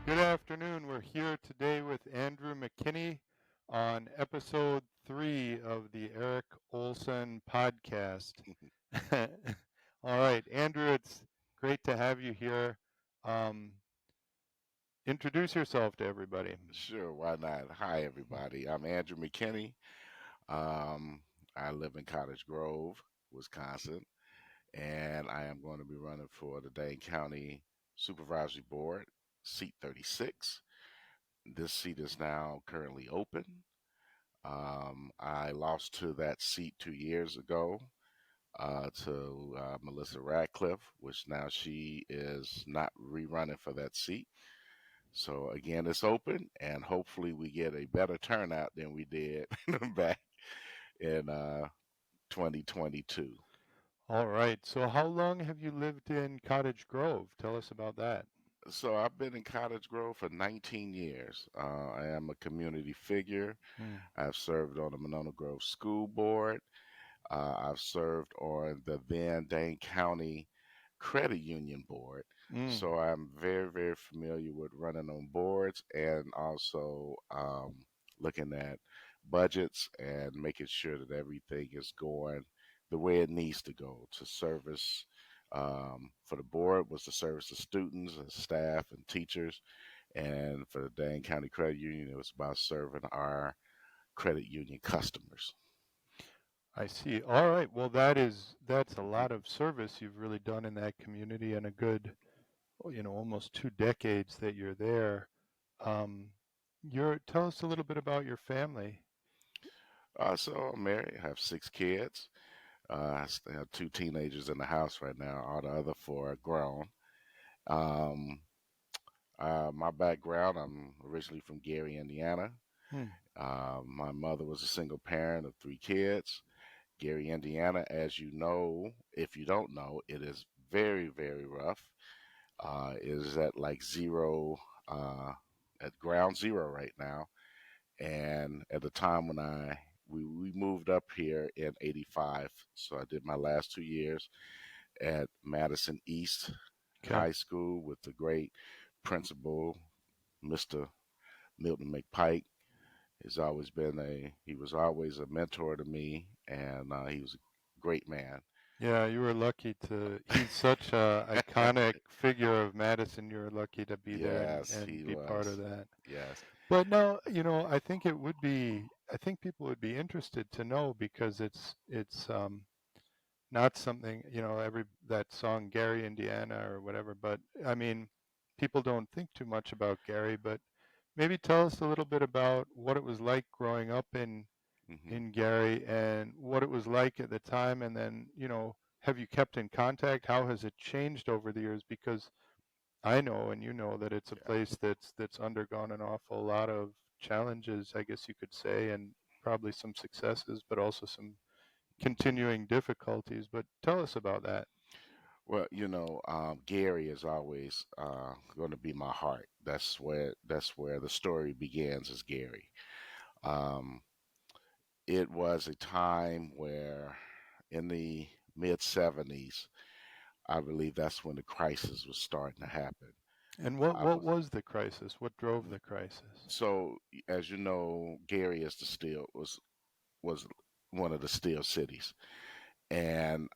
Good afternoon. We're here today with Andrew McKinney on episode 3 of the Eric Olson podcast. All right, Andrew, it's great to have you here. Um, Introduce yourself to everybody. Sure, why not? Hi, everybody. I'm Andrew McKinney. Um, I live in Cottage Grove, Wisconsin, and I am going to be running for the Dane County Supervisory Board, seat 36. This seat is now currently open. I lost to that seat 2 years ago to Melissa Radcliffe, which now she is not rerunning for that seat. So again, it's open, and hopefully we get a better turnout than we did back in 2022. All right, so how long have you lived in Cottage Grove? Tell us about that. So I've been in Cottage Grove for 19 years. I am a community figure. Hmm. I've served on the Monona Grove School Board. I've served on the then Dane County Credit Union Board. Mm. So I'm very, very familiar with running on boards and also looking at budgets and making sure that everything is going the way it needs to go to service. For the board was to service the students and staff and teachers, and for the Dane County Credit Union, it was about serving our credit union customers. I see. All right. Well, that's a lot of service you've really done in that community and a good, almost 2 decades that you're there. Um, tell us a little bit about your family. So I'm married. I have 6 kids. I have two teenagers in the house right now. All the other four are grown. Um, my background, I'm originally from Gary, Indiana. Hmm. My mother was a single parent of 3 kids. Gary, Indiana, as you know, if you don't know, it is very, very rough. It is at like zero, at ground zero right now. And at the time when we moved up here in '85, so I did my last 2 years at Madison East Okay. High School with the great principal, Mr. Milton McPike. He was always a mentor to me, and he was a great man. Yeah, you were lucky to. He's such a iconic figure of Madison. You were lucky to be there Yes, and he be part of was. that. Yes, But no, I think it would be. I think people would be interested to know because it's not something, every that song Gary, Indiana or whatever, but I mean, people don't think too much about Gary, but maybe tell us a little bit about what it was like growing up hmm in Gary and what it was like at the time, and then, have you kept in contact? How has it changed over the years? Because I know and you know that it's a yeah, place that's undergone an awful lot of challenges, I guess you could say, and probably some successes, but also some continuing difficulties. But tell us about that. Well, Gary is always going to be my heart. That's where the story begins. Is Gary. Um, it was a time where, in the mid '70s, I believe that's when the crisis was starting to happen. And what I what was was the crisis? What drove the crisis? so, as you know, Gary is the steel was one of the steel cities, and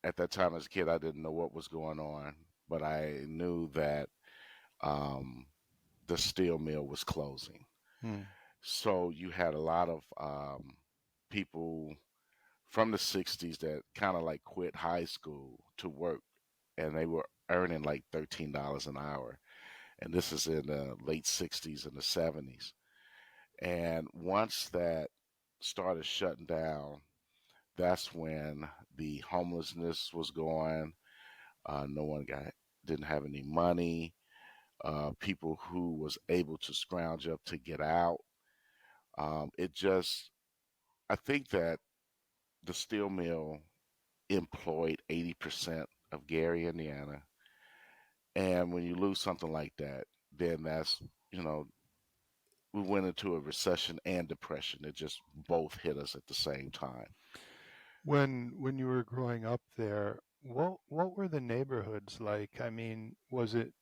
at that time as a kid, I didn't know what was going on, but I knew that um, the steel mill was closing. Hmm. So you had a lot of people from the '60s that kind of like quit high school to work, and they were earning like $13 an hour. And this is in the late '60s and the '70s. And once that started shutting down, that's when the homelessness was going. No one didn't have any money. People who was able to scrounge up to get out. It just, I think that the steel mill employed 80% of Gary, Indiana. And when you lose something like that, then you know, we went into a recession and depression. It just both hit us at the same time. When you were growing up there, what were the neighborhoods like? I mean, was it?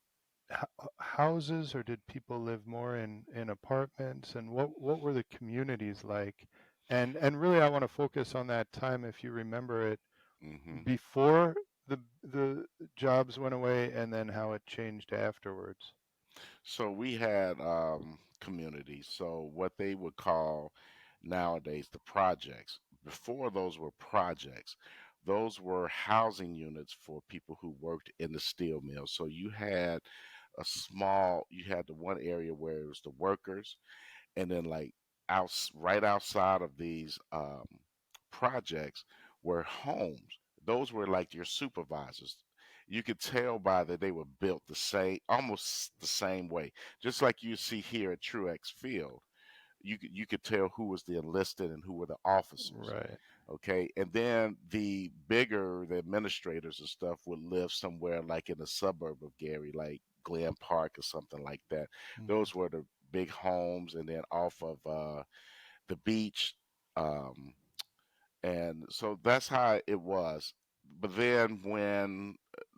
houses, or did people live more in apartments? And what were the communities like? And really, I want to focus on that time, if you remember it, Hmm. before the jobs went away, and then how it changed afterwards. So we had communities. So what they would call nowadays the projects. Before those were projects, those were housing units for people who worked in the steel mill. So you had the one area where it was the workers, and then like right outside of these projects were homes. Those were like your supervisors. You could tell by that they were built the same, almost the same way, just like you see here at Truex Field. You could tell who was the enlisted and who were the officers. Right. Okay, and then the administrators and stuff would live somewhere like in a suburb of Gary, like Glen Park or something like that. Mm. Those were the big homes, and then off of the beach, um, and so that's how it was. But then when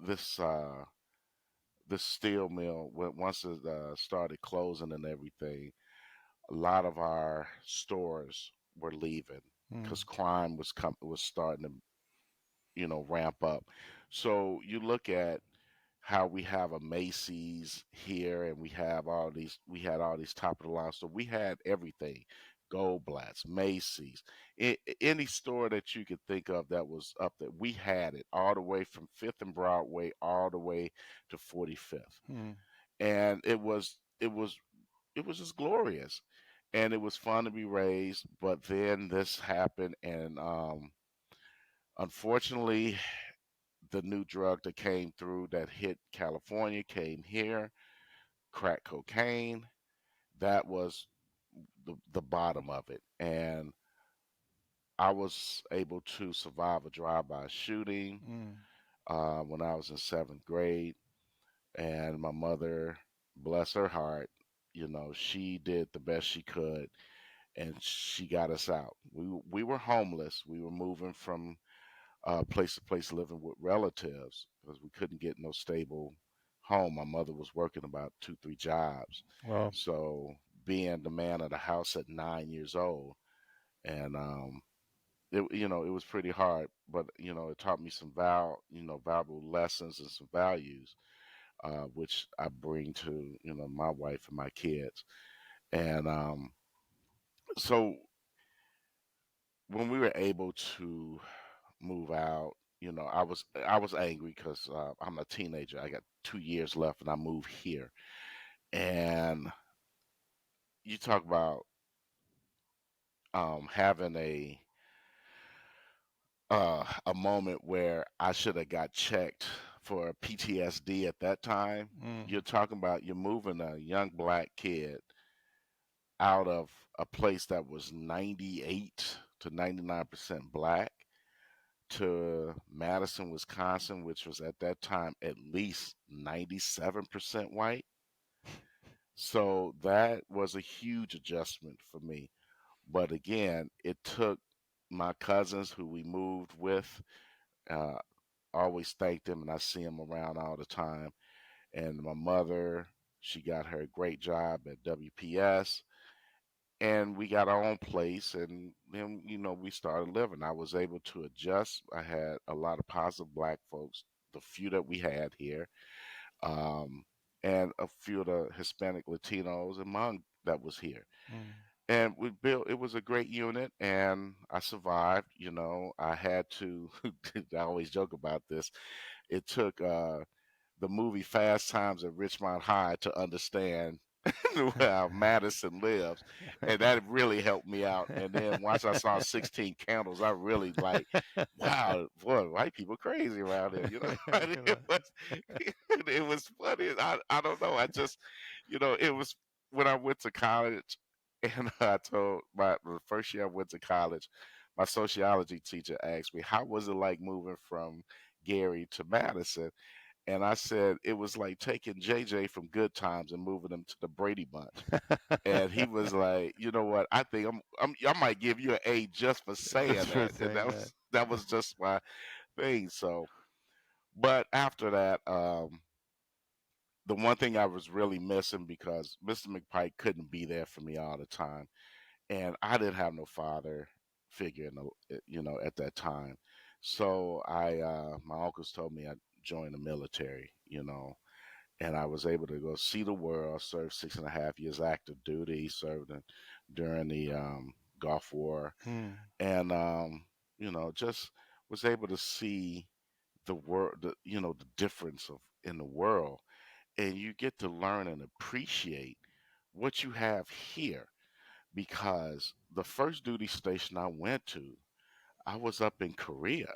this steel mill, once it started closing and everything, a lot of our stores were leaving Mm. because crime was starting to ramp up. So you look at how we have a Macy's here, and we had all these top of the line. So we had everything, Goldblatt's, Macy's, any store that you could think of that was up there. We had it all the way from Fifth and Broadway all the way to 45th, Mm. and it was just glorious, and it was fun to be raised. But then this happened, and unfortunately, the new drug that came through that hit California came here, crack cocaine. That was the bottom of it. And I was able to survive a drive-by shooting Mm. when I was in seventh grade. And my mother, bless her heart, she did the best she could, and she got us out. We were homeless. We were moving from place to place, living with relatives because we couldn't get no stable home. My mother was working about two, three jobs. Well, So being the man of the house at 9 years old, and it was pretty hard, but it taught me some valuable lessons and some values, which I bring to my wife and my kids. And so when we were able to move out, I was angry because I'm a teenager. I got 2 years left, and I moved here. And you talk about having a moment where I should have got checked for PTSD at that time. mm. You're talking about you're moving a young black kid out of a place that was 98 to 99% black to Madison, Wisconsin, which was at that time at least 97% white. So that was a huge adjustment for me. But again, it took my cousins who we moved with. Uh, always thank them, and I see them around all the time. And my mother, she got her a great job at WPS, and we got our own place. And then we started living. I was able to adjust. I had a lot of positive black folks, the few that we had here, um, and a few of the Hispanic Latinos among that was here. Mm. And we built, it was a great unit, and I survived. I had to, I always joke about this. It took the movie Fast Times at Richmond High to understand how Madison lives, and that really helped me out. And then once I saw 16 Candles, I really like, wow, boy, white people crazy around here. it was it was funny. I don't know. I just, it was when I went to college, and I told the first year I went to college, my sociology teacher asked me, how was it like moving from Gary to Madison? And I said it was like taking JJ from Good Times and moving him to the Brady Bunch. And he was like, you know what? I think I might give you an A just for saying Just for that. And saying that that. was that was just my thing. So, but after that, the one thing I was really missing because Mr. McPike couldn't be there for me all the time, and I didn't have no father figure in the, at that time. So my uncles told me I joined the military, and I was able to go see the world. Served 6.5 years active duty. Served during the Gulf War, Hmm. and just was able to see the world, the difference of in the world, and you get to learn and appreciate what you have here. Because the first duty station I went to, I was up in Korea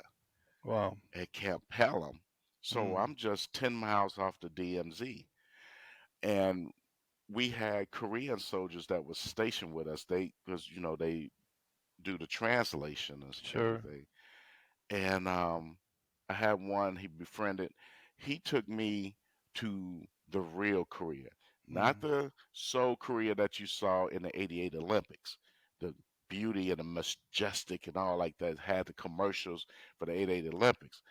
Wow. at Camp Pelham. So Hmm. I'm just 10 miles off the DMZ. And we had Korean soldiers that was stationed with us. Because, they do the translation and Sure. everything. And I had one he befriended. He took me to the real Korea, not Hmm. the Seoul Korea that you saw in the '88 Olympics, the beauty and the majestic and all like that had the commercials for the '88 Olympics.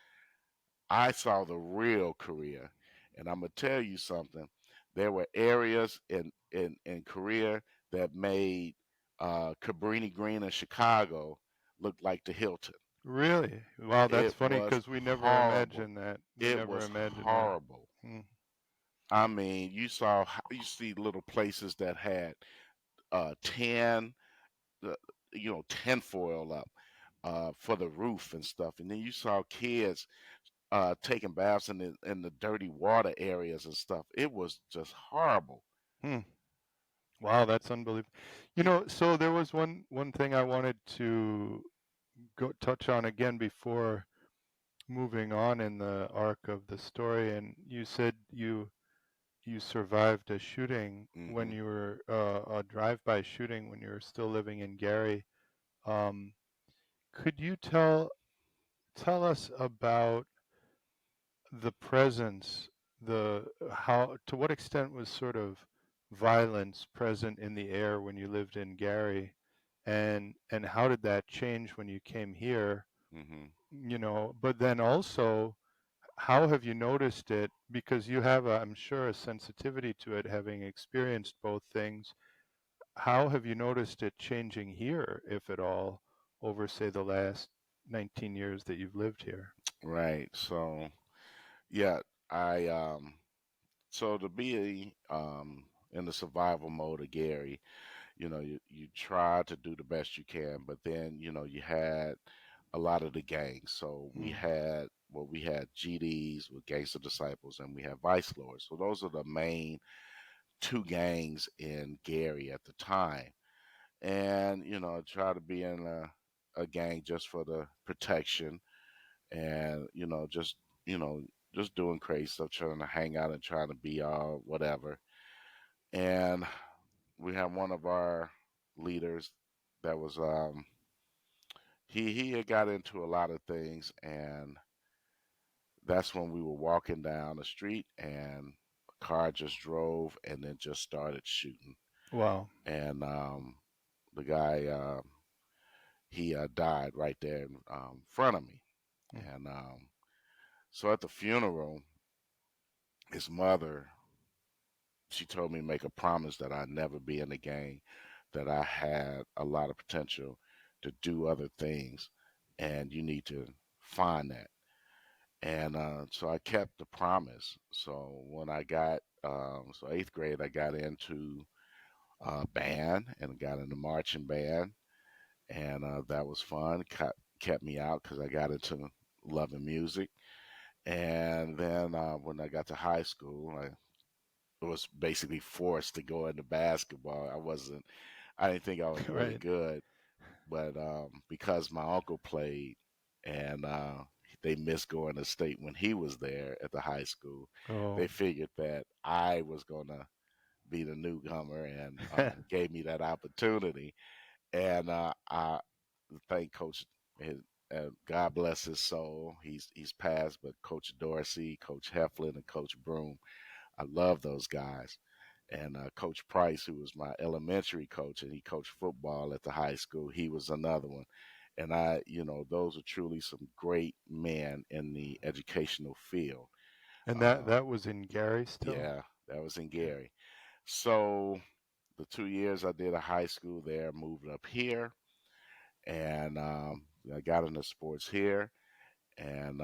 I saw the real Korea, and I'm gonna tell you something. There were areas in Korea that made Cabrini Green in Chicago look like the Hilton. Really? Wow, that's It funny was because we never horrible. imagined that. We It never was imagined that. horrible. Hmm. I mean, you see little places that had tan, uh, tinfoil up for the roof and stuff, and then you saw kids taking baths in the dirty water areas and stuff. It was just horrible. Hmm. Wow, that's unbelievable. So there was one thing I wanted to go touch on again before moving on in the arc of the story. And you said you survived a shooting when Hmm. you were a drive-by shooting when you were still living in Gary. Um, could you tell us about the presence, the how to what extent was sort of violence present in the air when you lived in Gary, and how did that change when you came here? Hmm. But then also, how have you noticed it? Because you have, I'm sure, a sensitivity to it, having experienced both things. How have you noticed it changing here, if at all, over, say, the last 19 years that you've lived here? Right. So yeah, I so to be in the survival mode of Gary, you try to do the best you can, but then you had a lot of the gangs. So Mm. we had GDs with Gangster Disciples, and we had Vice Lords. So those are the main two gangs in Gary at the time. And try to be in a gang just for the protection, and you know just doing crazy stuff, trying to hang out and trying to be all whatever. And we had one of our leaders that was he had got into a lot of things, and that's when we were walking down the street, and a car just drove and then just started shooting. Wow. And the guy he died right there in front of me. Mm. And so at the funeral, his mother, she told me to make a promise that I'd never be in the gang, that I had a lot of potential to do other things, and you need to find that. And so I kept the promise. So when I got so eighth grade, I got into band and got in the marching band, and that was fun. Kept me out because I got into loving music. And then when I got to high school, I was basically forced to go into basketball. I didn't think I was really Right. good, but because my uncle played, and they missed going to state when he was there at the high school, Oh. they figured that I was gonna be the newcomer, and gave me that opportunity. And I thank Coach. God bless his soul. He's passed, but Coach Dorsey, Coach Heflin, and Coach Broom, I love those guys. And Coach Price, who was my elementary coach, and he coached football at the high school, he was another one. And those are truly some great men in the educational field. And that Uh, that was in Gary still? yeah, That was in Okay. Gary. So the 2 years I did a high school there, moved up here, and I got into sports here. And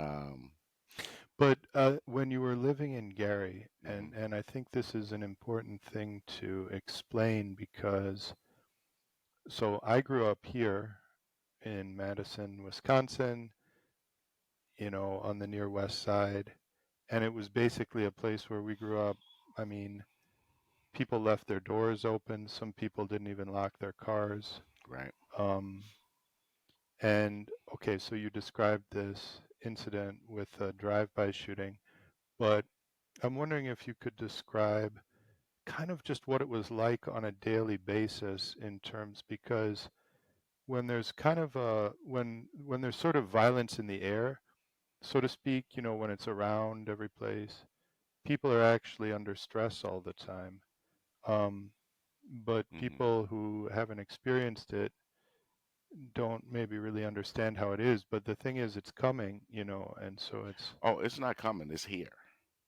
But when you were living in Gary, mhm, and I think this is an important thing to explain because so I grew up here in Madison, Wisconsin, on the near west side, and it was basically a place where we grew up. I mean, people left their doors open. Some people didn't even lock their cars. right. Um, and okay, so you described this incident with a drive-by shooting, but I'm wondering if you could describe kind of just what it was like on a daily basis in terms because when there's kind of a when there's sort of violence in the air, so to speak, when it's around every place, people are actually under stress all the time. Um, but Hmm. people who haven't experienced it don't maybe really understand how it is. But the thing is, it's coming, and so it's Oh, it's not coming. It's here.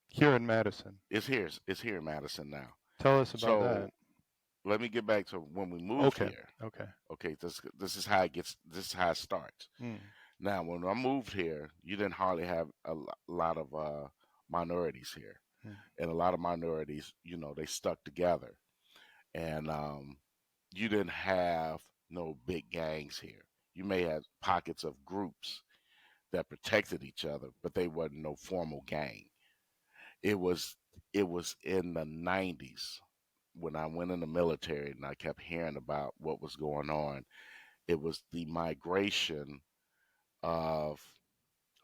here in Madison. It's here. It's here in Madison now. Tell us about that. So let me get back to when we moved Okay. here. Okay. Okay, this is how it gets. This is how it starts. Mm, Now, when I moved here, you didn't hardly have lot of minorities here, mm, and a lot of minorities, they stuck together, and you didn't have no big gangs here. You may have pockets of groups that protected each other, but they wasn't no formal gang. It was it was in the 90s when I went in the military and I kept hearing about what was going on. It was the migration of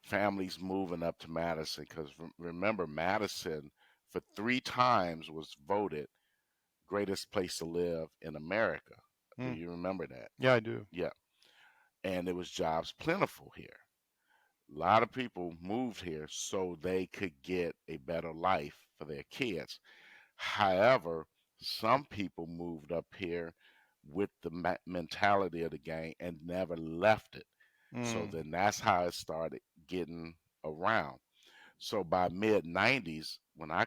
families moving up to Madison because remember, Madison for 3 times was voted greatest place to live in America. Do mm. you remember that? Yeah, I do. Yeah. And it was jobs plentiful here. A lot of people moved here so they could get a better life for their kids. However, some people moved up here with the mentality of the gang and never left it. So Mm, then that's how it started getting around. So by mid 90s, when I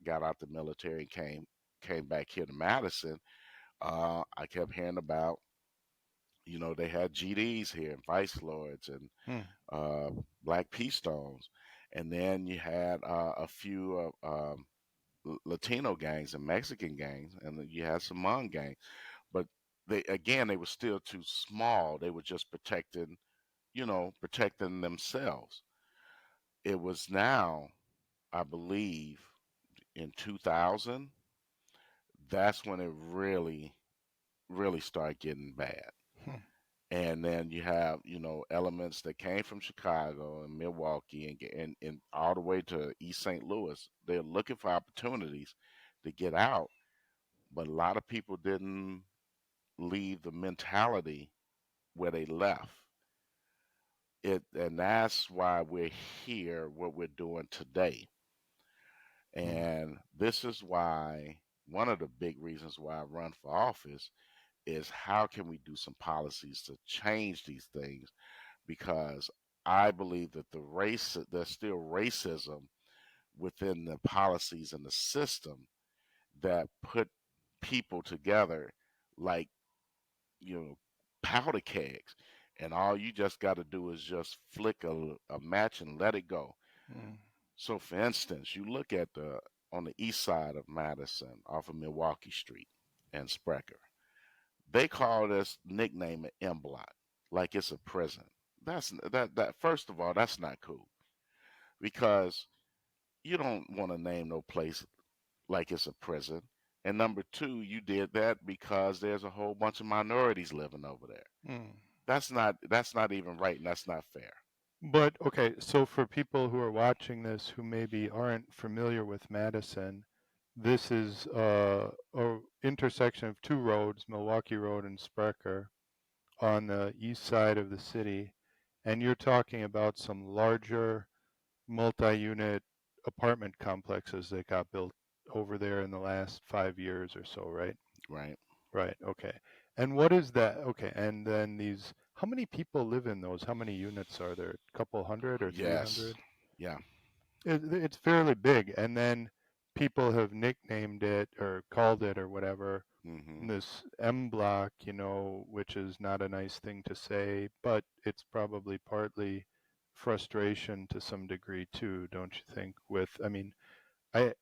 got out the military and came back here to Madison, I kept hearing about, they had GDs here and Vice Lords and mm, uh, Black P Stones. And then you had a few Latino gangs and Mexican gangs, and then you had some Hmong gangs. But they were still too small. They were just protecting themselves. It was now, I believe, in 2000, that's when it really, really started getting bad. mm, And then you have, elements that came from Chicago and Milwaukee and all the way to East St. Louis. They're looking for opportunities to get out, but a lot of people didn't leave the mentality where they left it, and that's why we're here, what we're doing today. mm, And this is why one of the big reasons why I run for office is how can we do some policies to change these things? Because I believe that there's still racism within the policies and the system that put people together like, you know, powder kegs. And all you just got to do is just flick a match and let it go. mm, So, for instance, you look at on the east side of Madison, off of Milwaukee Street and Sprecher. They call this nickname an M block, like it's a prison. That first of all, that's not cool because you don't want to name no place like it's a prison. And number two, you did that because there's a whole bunch of minorities living over there. mm. That's not even right, and that's not fair. But okay, so for people who are watching this who maybe aren't familiar with Madison, this is a intersection of two roads, Milwaukee Road and Sprecher, on the east side of the city, and you're talking about some larger multi-unit apartment complexes that got built over there in the last 5 years or so, right? Right? Right. Okay. And what is that? Okay. And then how many people live in those? How many units are there? A couple hundred or Yes. 300? Yeah. It's fairly big. And then people have nicknamed it or called it or whatever Hmm. this M block, which is not a nice thing to say, but it's probably partly frustration to some degree too, don't you think? I mean, I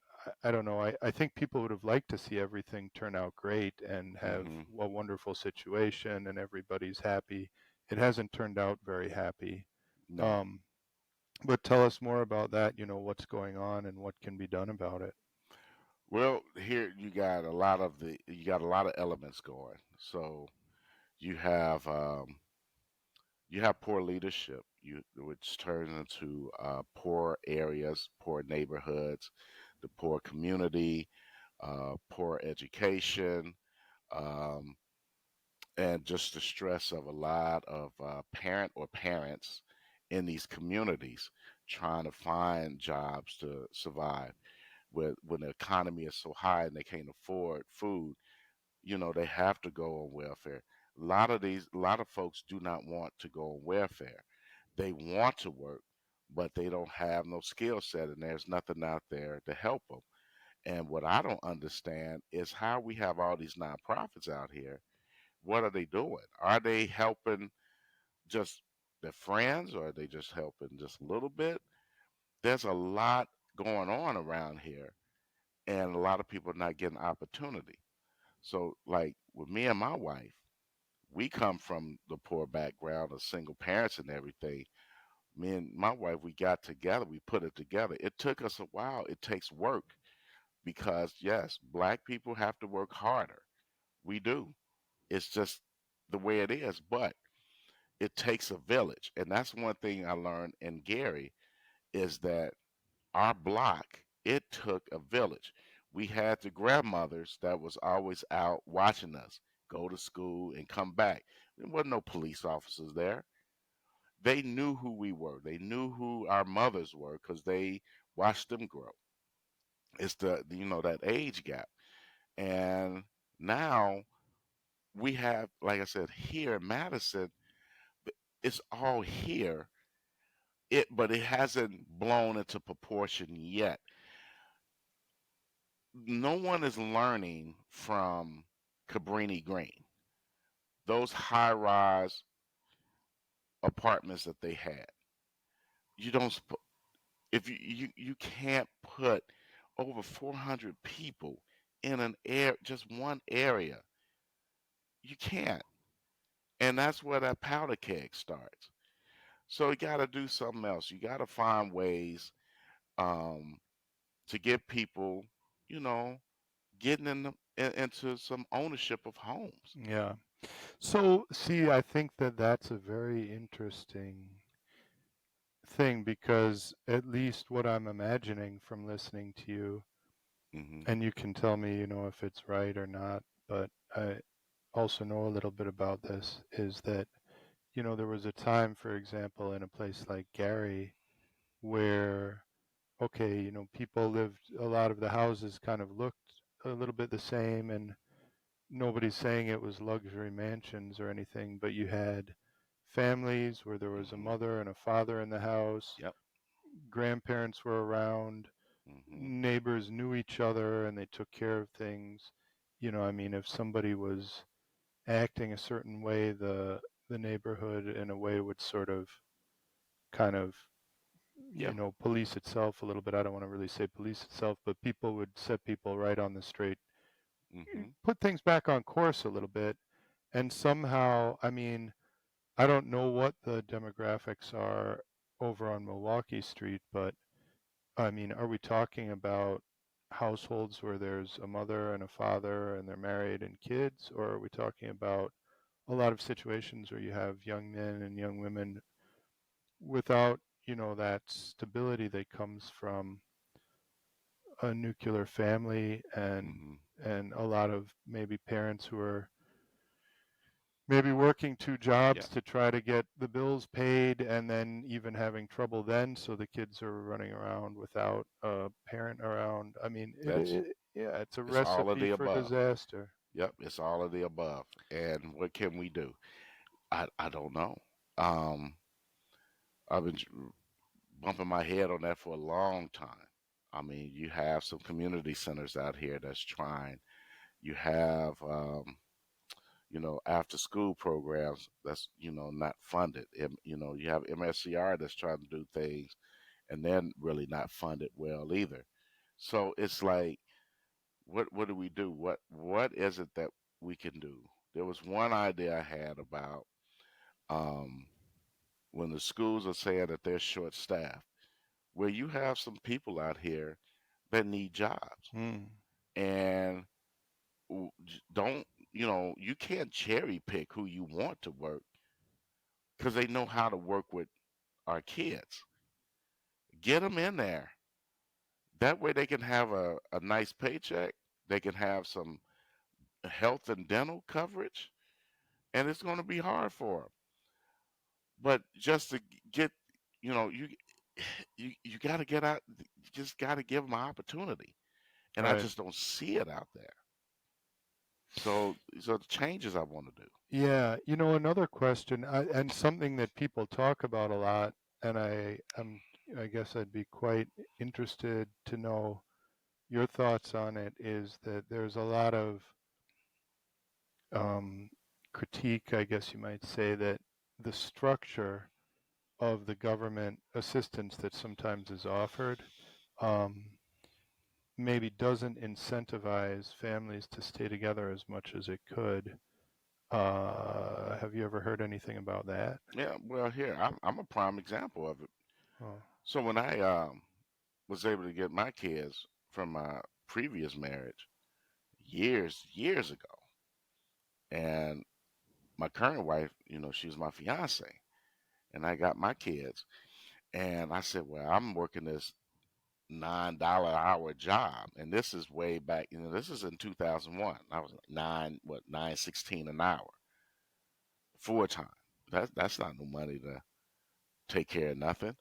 I don't know. I think people would have liked to see everything turn out great and have Hmm. a wonderful situation and everybody's happy. It hasn't turned out very happy. No. Um, but tell us more about that, what's going on and what can be done about it. Well, here you got a lot of elements going. So you have you have poor leadership, which turns into poor areas, poor neighborhoods, the poor community, poor education, um, and just the stress of a lot of parents in these communities trying to find jobs to survive. When the economy is so high and they can't afford food, they have to go on welfare. A lot of folks do not want to go on welfare. They want to work, but they don't have no skill set, and there's nothing out there to help them. And what I don't understand is how we have all these nonprofits out here. What are they doing? Are they helping just their friends, or are they just helping just a little bit? There's a lot going on around here, and a lot of people are not getting opportunity. So, like with me and my wife, we come from the poor background of single parents and everything. Me and my wife, we got together, we put it together. It took us a while. It takes work because, yes, black people have to work harder. We do. It's just the way it is. But it takes a village. And that's one thing I learned in Gary is that our block, it took a village. We had the grandmothers that was always out watching us go to school and come back. There wasn't no police officers there. They knew who we were. They knew who our mothers were because they watched them grow. It's that age gap. And now we have, like I said, here in Madison, it's all here. But it hasn't blown into proportion yet. No one is learning from Cabrini Green, those high rise apartments that they had. You don't, if you can't put over 400 people in just one area. You can't. And that's where that powder keg starts. So you got to do something else. You got to find ways um, to get people, you know, getting into some ownership of homes. Yeah. So, see, I think that that's a very interesting thing because at least what I'm imagining from listening to you, Hmm. and you can tell me, if it's right or not, but I also know a little bit about this, is that, there was a time, for example, in a place like Gary where, okay, people lived, a lot of the houses kind of looked a little bit the same, and nobody's saying it was luxury mansions or anything, but you had families where there was a Hmm. mother and a father in the house, Yep. grandparents were around, Hmm. neighbors knew each other and they took care of things. I mean, if somebody was acting a certain way, the neighborhood in a way would sort of kind of Yeah. police itself a little bit. I don't want to really say police itself, but people would set people right on the straight, Hmm. put things back on course a little bit. And somehow, I mean, I don't know what the demographics are over on Milwaukee Street, but I mean, are we talking about households where there's a mother and a father and they're married and kids, or are we talking about a lot of situations where you have young men and young women without, that stability that comes from a nuclear family Hmm. and a lot of maybe parents who are maybe working two Yeah. jobs to try to get the bills paid and then even having trouble then so the kids are running around without a parent around. I mean, That's yeah, it's a it's all of recipe the for above. disaster. Yep. It's all of the above. And what can we do? I don't know. Um, I've been bumping my head on that for a long time. I mean, you have some community centers out here that's trying. You have, after school programs that's, not funded. You have MSCR that's trying to do things and they're really not funded well either. So it's like, what do we do? What is it that we can do? There was one idea I had about um, when the schools are saying that they're short staffed, where you have some people out here that need jobs Mm, and don't, you can't cherry pick who you want to work because they know how to work with our kids. Get them in there. That way they can have a nice paycheck. They can have some health and dental coverage, and it's going to be hard for them. But just to get, you you got to get out. You just got to give them an opportunity, and I right. just don't see it out there. So the changes I want to do. Yeah, another question, and something that people talk about a lot, and I guess I'd be quite interested to know your thoughts on it, is that there's a lot of um, critique, I guess you might say, that the structure of the government assistance that sometimes is offered um, maybe doesn't incentivize families to stay together as much as it could. Have you ever heard anything about that? Yeah, well, here I'm a prime example of it. Oh, So when I was able to get my kids from my previous marriage years ago, and my current wife, she was my fiance, and I got my kids, and I said, well, I'm working this $9 hour job, and this is way back. This is in 2001. I was like 9.16 an hour full time. That's not no money to take care of nothing.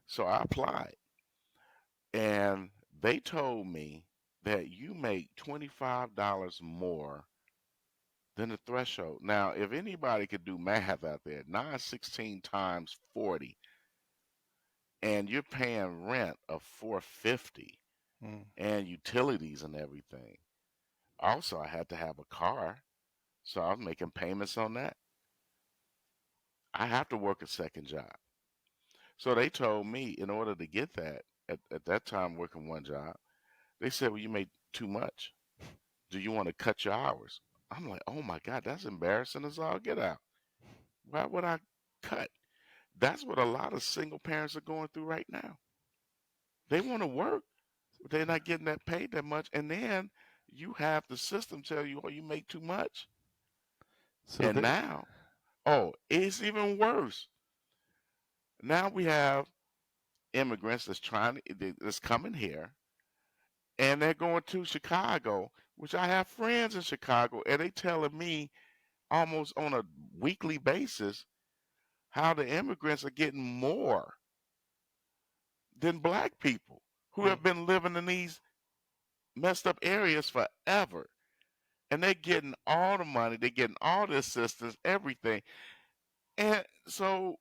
So I applied, and they told me that you make $25 more than the threshold. Now, if anybody could do math out there, 916 times 40, and you're paying rent of 450 mm. and utilities and everything. Also, I had to have a car, so I was making payments on that. I have to work a second job. So they told me in order to get that, at that time working one job, they said, well, you make too much. Do you want to cut your hours? I'm like, oh my God, that's embarrassing as all get out. Why would I cut? That's what a lot of single parents are going through right now. They want to work, but they're not getting that paid that much. And then you have the system tell you, oh, you make too much. So And that, now, oh, it's even worse. Now we have immigrants that's coming here, and they're going to Chicago, which I have friends in Chicago, and they telling me almost on a weekly basis how the immigrants are getting more than black people who mm. have been living in these messed up areas forever. And they're getting all the money, they're getting all the assistance, everything. And so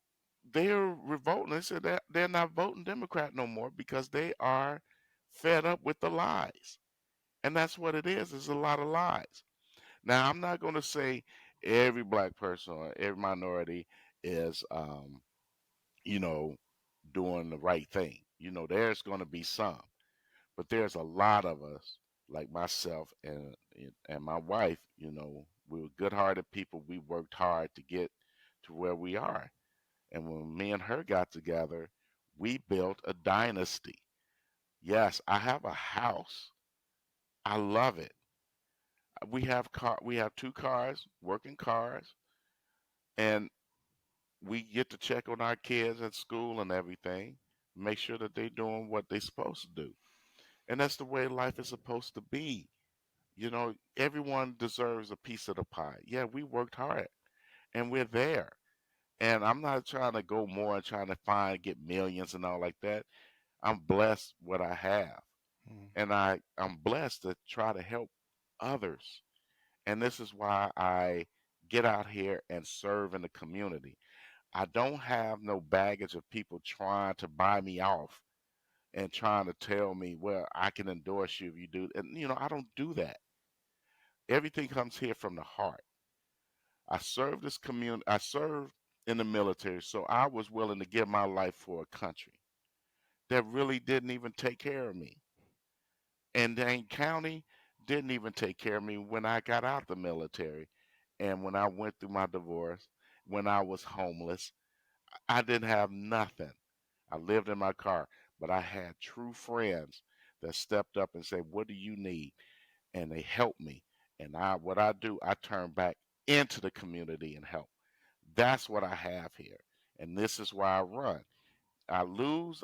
they're revolting. They said that they're not voting Democrat no more because they are fed up with the lies. And that's what it is a lot of lies. Now, I'm not going to say every black person or every minority is, you know, doing the right thing. There's going to be some, but there's a lot of us, like myself and my wife. We were good-hearted people. We worked hard to get to where we are. And when me and her got together, we built a dynasty. Yes, I have a house. I love it. We have two cars, working cars, and we get to check on our kids at school and everything, make sure that they're doing what they're supposed to do. And that's the way life is supposed to be. Everyone deserves a piece of the pie. Yeah, we worked hard and we're there. And I'm not trying to go more and trying to get millions and all like that. I'm blessed what I have. Mm. And I'm blessed to try to help others. And this is why I get out here and serve in the community. I don't have no baggage of people trying to buy me off. and trying to tell me, well, I can endorse you if you do. And, I don't do that. Everything comes here from the heart. I served this community, I served in the military, so I was willing to give my life for a country that really didn't even take care of me. And Dane County didn't even take care of me when I got out the military. And when I went through my divorce, when I was homeless, I didn't have nothing. I lived in my car, but I had true friends that stepped up and said, "What do you need?" And they helped me. And what I do, I turn back into the community and help. That's what I have here. And this is why I run. I lose,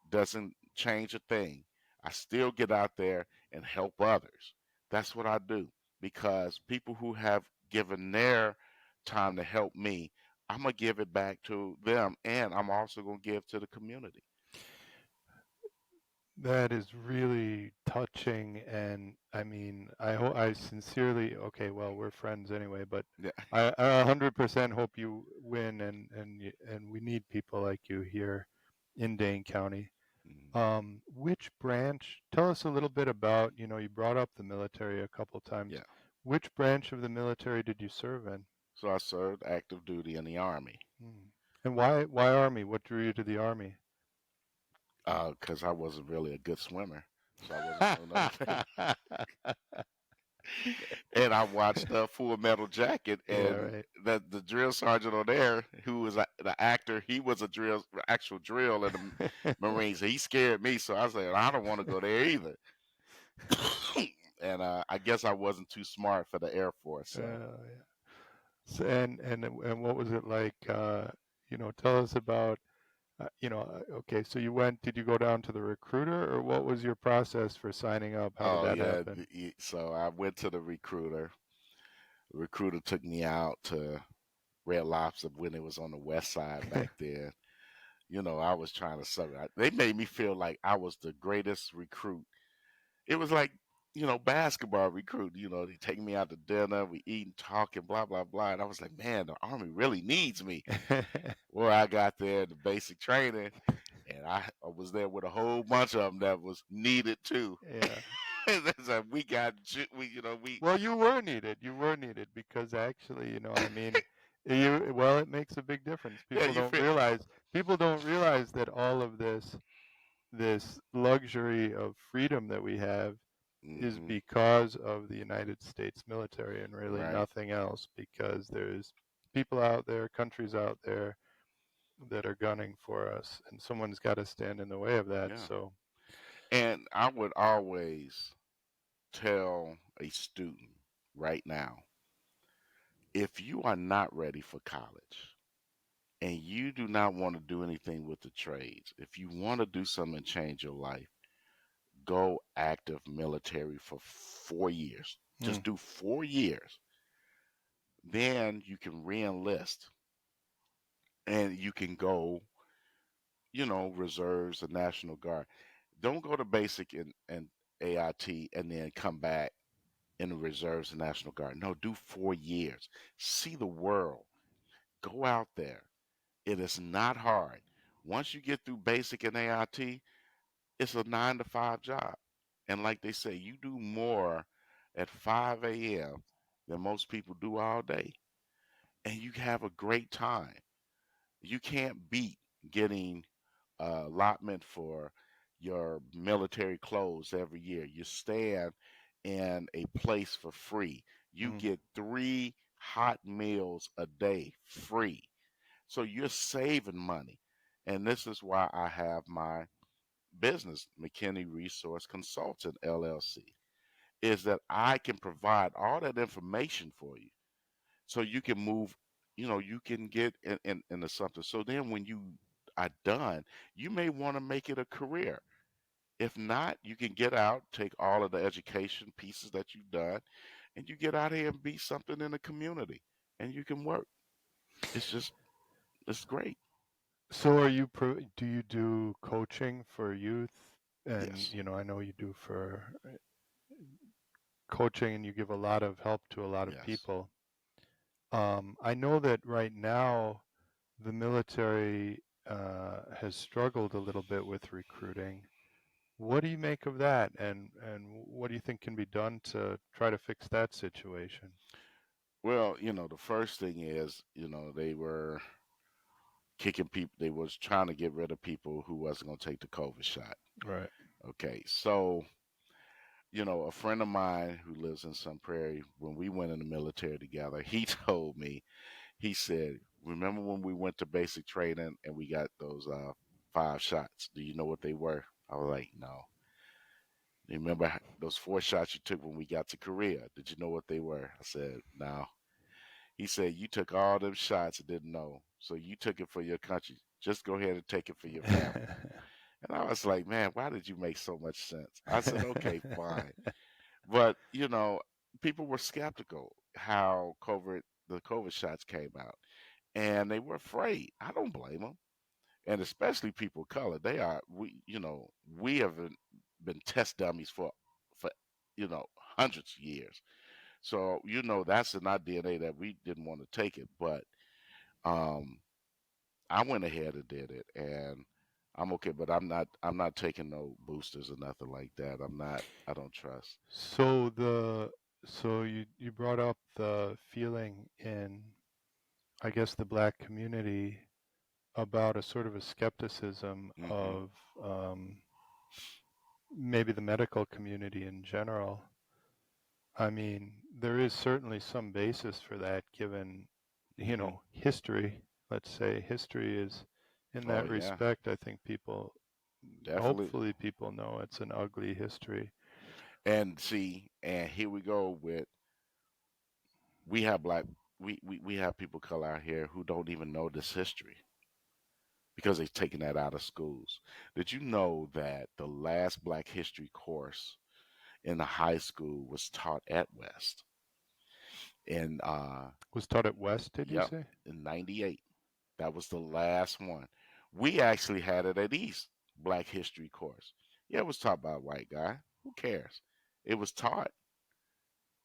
doesn't change a thing. I still get out there and help others. That's what I do because people who have given their time to help me, I'm going to give it back to them and I'm also going to give to the community. That is really touching, and I mean, I sincerely, okay, well, we're friends anyway, but Yeah. I 100% hope you win, and we need people like you here in Dane County. Mhm. Which branch? Tell us a little bit about, you brought up the military a couple times. Yeah. Which branch of the military did you serve in? So I served active duty in the Army Hmm. And why Army? What drew you to the Army? because I wasn't really a good swimmer. So I wasn't doing other things. And I watched Full Metal Jacket, Yeah, and right. the drill sergeant on there, who was the actor, he was a actual drill in the Marines. He scared me, so I said I don't want to go there either. And I guess I wasn't too smart for the Air Force. So Yeah. So, and what was it like? Tell us about. Okay, so you went. Did you go down to the recruiter, or what was your process for signing up? How did oh that yeah, happen? so I went to the recruiter. The recruiter took me out to Red Lobster when it was on the west side back then. I was trying to sub it. They made me feel like I was the greatest recruit. It was like, basketball recruit. They take me out to dinner, we eat and talk and blah blah blah. And I was like, man, the Army really needs me. Well, I got there, the basic training, and I was there with a whole bunch of them that was needed too. Yeah. It's like we got we Well, you were needed. You were needed because actually, I mean, it makes a big difference. yeah you feel People don't realize that all of this luxury of freedom that we have is hmm because of the United States military and really right nothing else, because there's people out there, countries out there that are gunning for us, and someone's got to stand in the way of that. yeah. So, And I would always tell a student right now, if you are not ready for college and you do not want to do anything with the trades, if you want to do something and change your life, go active military for 4 years. mm, Just do 4 years. Then you can re-enlist and you can go, reserves and National Guard. Don't go to basic and AIT and then come back in the reserves and National Guard. No, do 4 years. See the world. Go out there. It is not hard. Once you get through basic and AIT, it's a 9 to 5 job. And like they say, you do more at 5 a.m. than most people do all day. And you have a great time. You can't beat getting allotment for your military clothes every year. You stand in a place for free. You mm. get 3 hot meals a day free. So you're saving money. And this is why I have my business, McKinney Resource Consultant LLC, is that I can provide all that information for you so you can move, you can get into something. So then when you are done, you may want to make it a career. If not, you can get out, take all of the education pieces that you've done, and you get out here and be something in the community and you can work. It's just, it's great. So, do you do coaching for youth? And Yes. I know you do for coaching, and you give a lot of help to a lot of Yes. people. I know that right now the military. has struggled a little bit with recruiting. What do you make of that, and what do you think can be done to try to fix that situation? Well, the first thing is, they were kicking people. They was trying to get rid of people who wasn't going to take the COVID shot. Right. Okay, so a friend of mine who lives in Sun Prairie, when we went in the military together, he told me, he said, "Remember when we went to basic training and we got those 5 shots? Do you know what they were?" I was like, "No." "You remember those 4 shots you took when we got to Korea? Did you know what they were?" I said, "No." He said, "You took all them shots and didn't know. So you took it for your country. Just go ahead and take it for your family." And I was like, "Man, why did you make so much sense?" I said, "Okay, fine." But, people were skeptical how the COVID shots came out. And they were afraid. I don't blame them. And especially people of color. We have been test dummies for, hundreds of years. So, that's in our DNA that we didn't want to take it. But um, I went ahead and did it, and I'm okay. But I'm not taking no boosters or nothing like that. I'm not. I don't trust. So you brought up the feeling in, I guess, the black community about a sort of a skepticism Hmm. of maybe the medical community in general. I mean, there is certainly some basis for that given, Hmm. history. Let's say history is, in Oh that yeah, respect, I think people, definitely. hopefully people know it's an ugly history. And see, and here we go with we have black we have people of color out here who don't even know this history because they've taken that out of schools. Did you know that the last Black History course in the high school was taught at West? And Was taught at West, did you yep, say? in '98, that was the last one. We actually had it at East, Black History course. Yeah, it was taught by a white guy. Who cares? It was taught,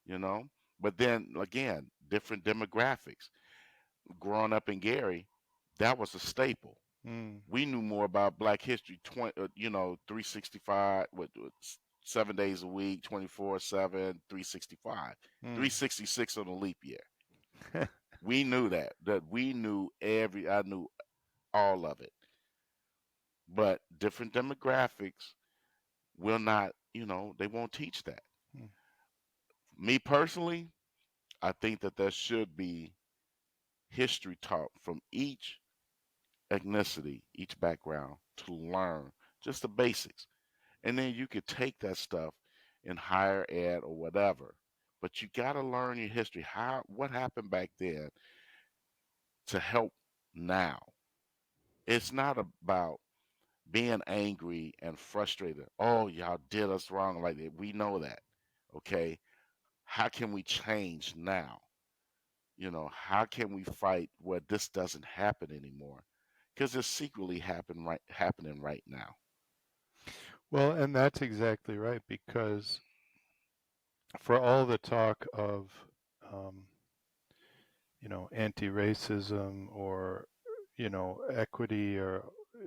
you know. But then again, different demographics. Growing up in Gary, that was a staple. Mm, We knew more about Black History 365 7 days a week, 24/7, 365, mm. 366 on a leap year. We knew that we knew I knew all of it. But different demographics will not, they won't teach that. Mm. Me personally, I think that there should be history taught from each ethnicity, each background to learn just the basics. And then you could take that stuff in higher ed or whatever. But you got to learn your history. What happened back then to help now. It's not about being angry and frustrated. Oh, y'all did us wrong like that. We know that. Okay. How can we change now? How can we fight where this doesn't happen anymore? Because it's secretly happening right now. Well, and that's exactly right, because for all the talk of, um, anti-racism or, equity or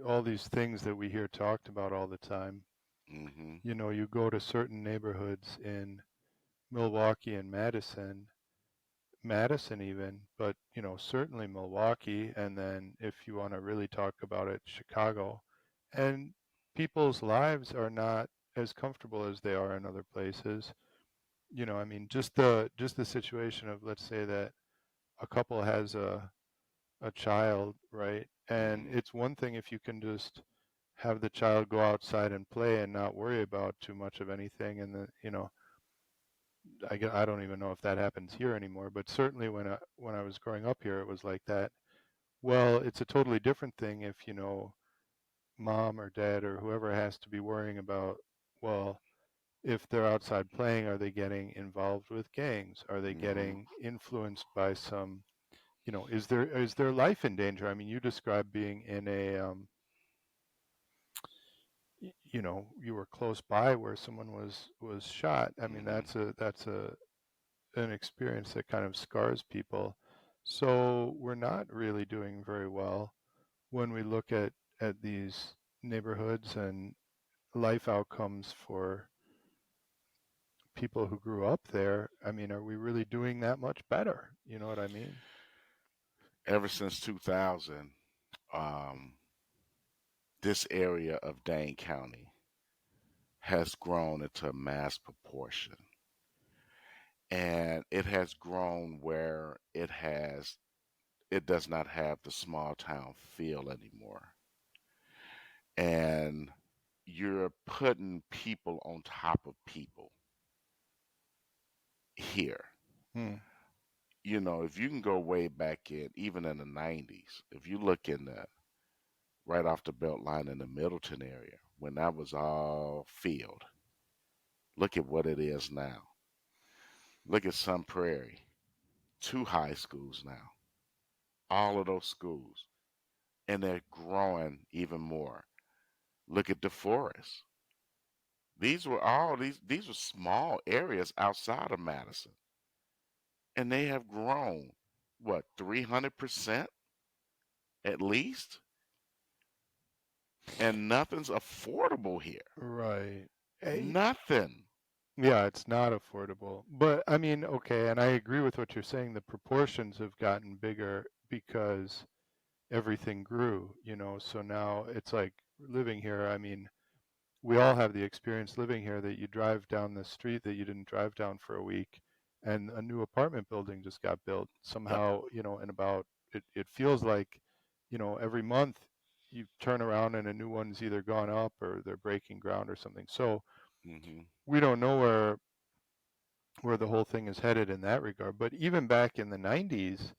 all these things that we hear talked about all the time, Hmm. you go to certain neighborhoods in Milwaukee and Madison even, but, certainly Milwaukee, and then if you want to really talk about it, Chicago, and people's lives are not as comfortable as they are in other places. I mean, just the situation of, let's say that a couple has a child, right? And Hmm. it's one thing if you can just have the child go outside and play and not worry about too much of anything. And then, I don't even know if that happens here anymore, but certainly when I was growing up here, it was like that. Well, it's a totally different thing if, mom or dad or whoever has to be worrying about, well, if they're outside playing, are they getting involved with gangs? Are they Hmm. getting influenced by some, is their life in danger? I mean, you described being in a, you were close by where someone was shot. I mean, Hmm. that's an experience that kind of scars people. So we're not really doing very well when we look at these neighborhoods and life outcomes for people who grew up there, I mean, are we really doing that much better? You know what I mean? Ever since 2000, um, this area of Dane County has grown into a mass proportion. And it has grown where it does not have the small town feel anymore. And you're putting people on top of people here. Hmm. If you can go way back in, even in the 90s, if you look in the right off the belt line in the Middleton area, when that was all field, look at what it is now. Look at Sun Prairie, two high schools now, all of those schools, and they're growing even more. Look at DeForest. These were small areas outside of Madison, and they have grown what 300% at least, and nothing's affordable here. Right. Eh, Nothing. Yeah, it's not affordable. But I mean, okay, and I agree with what you're saying. The proportions have gotten bigger because everything grew, you know. So now it's like living here. I mean, we all have the experience living here that you drive down the street that you didn't drive down for a week, and a new apartment building just got built Yep. somehow, you know, in about it feels like, you know, every month you turn around and a new one's either gone up or they're breaking ground or something. So Hmm. we don't know where the whole thing is headed in that regard. But even back in the 90s,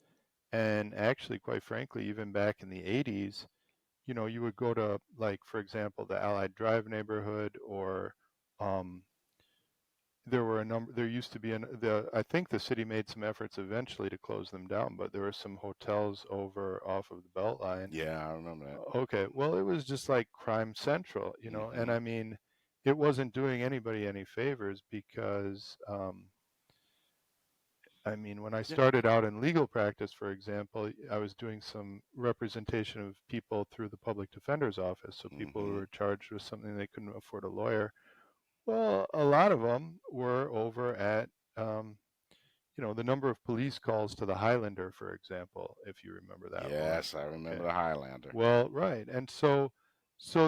and actually, quite frankly, even back in the 80s, you know, you would go to, like, for example, the Allied Drive neighborhood, or um, there were a number. There used to be I think the city made some efforts eventually to close them down, but there were some hotels over off of the Beltline. Yeah, I remember that. Okay, well, it was just like crime central, you know, and Hmm. I mean, it wasn't doing anybody any favors because I mean, when I Yeah. started out in legal practice, for example, I was doing some representation of people through the public defender's office. So people who Hmm. were charged with something they couldn't afford a lawyer. Well, a lot of them were over at, um, you know, the number of police calls to the Highlander, for example, if you remember that one. Yes, I remember Okay. the Highlander. Well, right. And so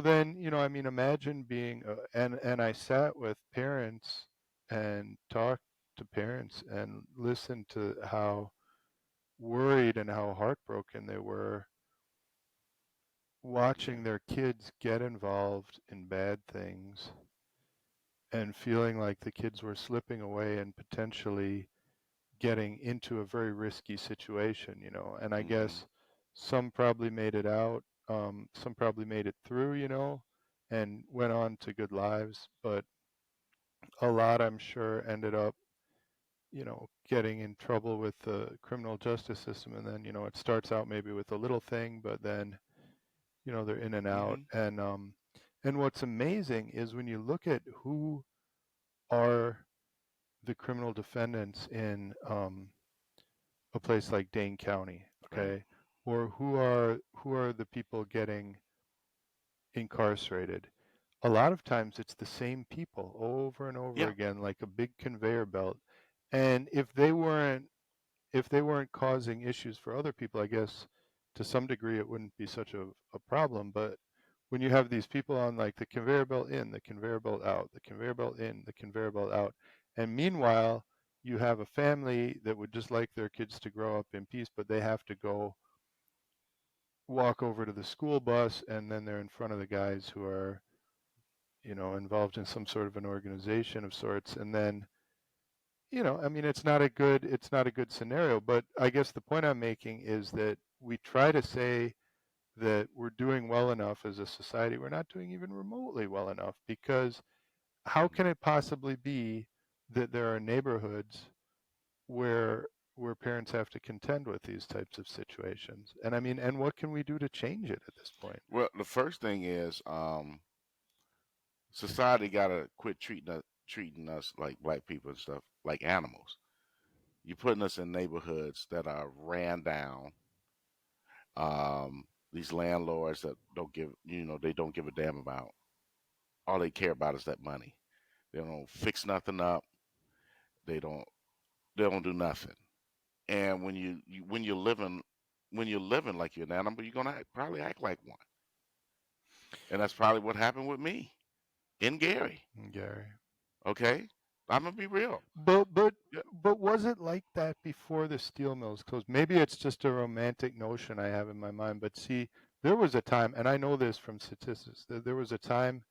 then, you know, I mean, imagine being, and I sat with parents and talked to parents and listened to how worried and how heartbroken they were Yeah. watching their kids get involved in bad things and feeling like the kids were slipping away and potentially getting into a very risky situation, you know. And I Hmm. guess some probably made it out, some probably made it through, you know, and went on to good lives, but a lot, I'm sure, ended up, you know, getting in trouble with the criminal justice system. And then, you know, it starts out maybe with a little thing, but then, you know, they're in and out. Hmm. And what's amazing is when you look at who are the criminal defendants in a place like Dane County, Right. okay, or who are the people getting incarcerated. A lot of times it's the same people over and over Yeah. again, like a big conveyor belt. And if they weren't causing issues for other people, I guess to some degree it wouldn't be such a problem. But when you have these people on like the conveyor belt in, the conveyor belt out, the conveyor belt in, the conveyor belt out, and meanwhile you have a family that would just like their kids to grow up in peace, but they have to go walk over to the school bus, and then they're in front of the guys who are, you know, involved in some sort of an organization of sorts, and then, you know, I mean, it's not a good scenario. But I guess the point I'm making is that we try to say that we're doing well enough as a society. We're not doing even remotely well enough, because how can it possibly be that there are neighborhoods where parents have to contend with these types of situations? And I mean, and what can we do to change it at this point? Well, the first thing is society gotta quit treating us like black people and stuff like animals. You're putting us in neighborhoods that are ran down, These landlords that don't give, they don't give a damn about. All they care about is that money. They don't fix nothing up. They don't. They don't do nothing. And when you're living like you're an animal, you're gonna probably act like one. And that's probably what happened with me in Gary. Gary. Okay, I'm gonna be real. But but Yeah. but was it like that before the steel mills closed? Maybe it's just a romantic notion I have in my mind. But see, there was a time, and I know this from statistics, that there was a time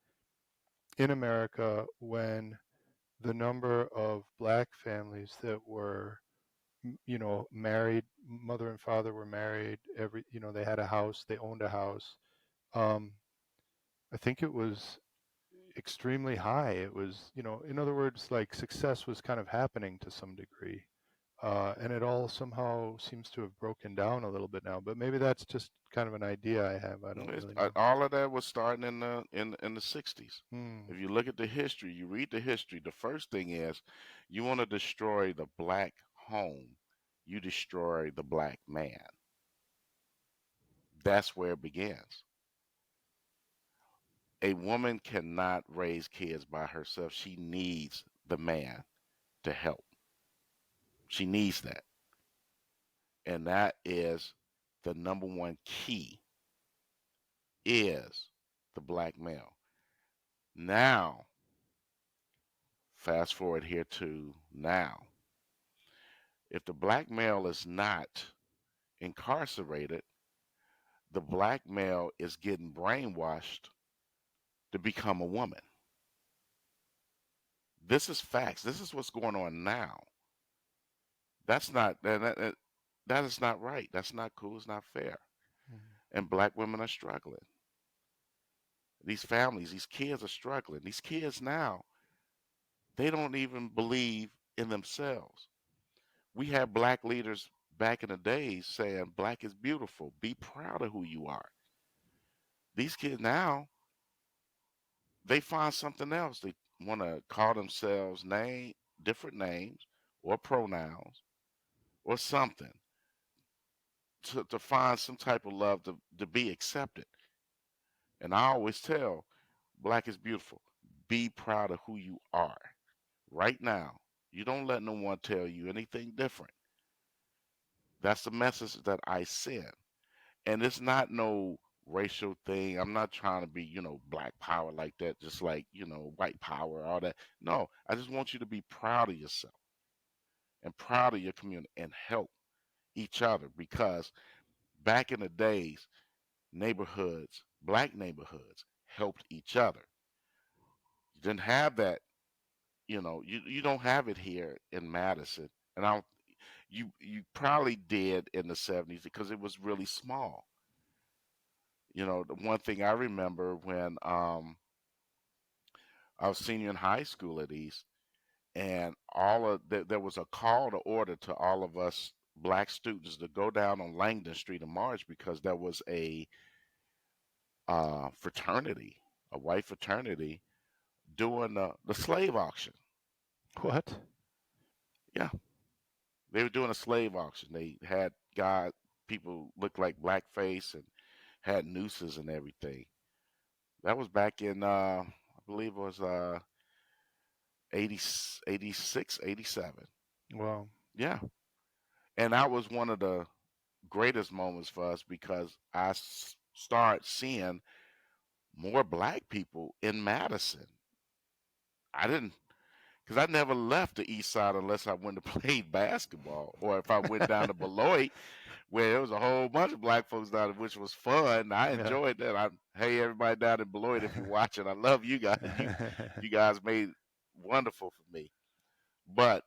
in America when the number of black families that were, married, mother and father were married, they had a house, they owned a house. Um, I think it was extremely high. It was, in other words, like success was kind of happening to some degree. And it all somehow seems to have broken down a little bit now. But maybe that's just kind of an idea I have. I don't really know. All of that was starting in the '60s. Hmm. If you look at the history, you read the history. The first thing is, you want to destroy the black home, you destroy the black man. That's where it begins. A woman cannot raise kids by herself. She needs the man to help. She needs that. And that is the number one key is the black male. Now, fast forward here to now. If the black male is not incarcerated, the black male is getting brainwashed to become a woman. This is facts. This is what's going on now. That's not that is not right. That's not cool. It's not fair. And black women are struggling. These families, these kids are struggling. These kids now, they don't even believe in themselves. We had black leaders back in the days saying black is beautiful. Be proud of who you are. These kids now, they find something else. They want to call themselves different names or pronouns or something to find some type of love to be accepted. And I always tell black is beautiful. Be proud of who you are right now. You don't let no one tell you anything different. That's the message that I send. And it's not no racial thing. I'm not trying to be, black power like that, just like, white power, all that. No, I just want you to be proud of yourself and proud of your community and help each other because back in the days, black neighborhoods helped each other. You didn't have that, you don't have it here in Madison. And you probably did in the '70s because it was really small. The one thing I remember when I was senior in high school at East, and there was a call to order to all of us black students to go down on Langdon Street and march because there was a fraternity, a white fraternity, doing the slave auction. What? Yeah, they were doing a slave auction. They had people look like blackface and had nooses and everything. That was back in I believe it was 80, 86, 87. Wow. Yeah. And that was one of the greatest moments for us because I start seeing more black people in Madison. I didn't, because I never left the east side unless I went to play basketball or if I went down to Beloit where there was a whole bunch of black folks down there, which was fun. I Yeah. enjoyed that. Hey, everybody down in Beloit, if you're watching, I love you guys. You guys made wonderful for me. But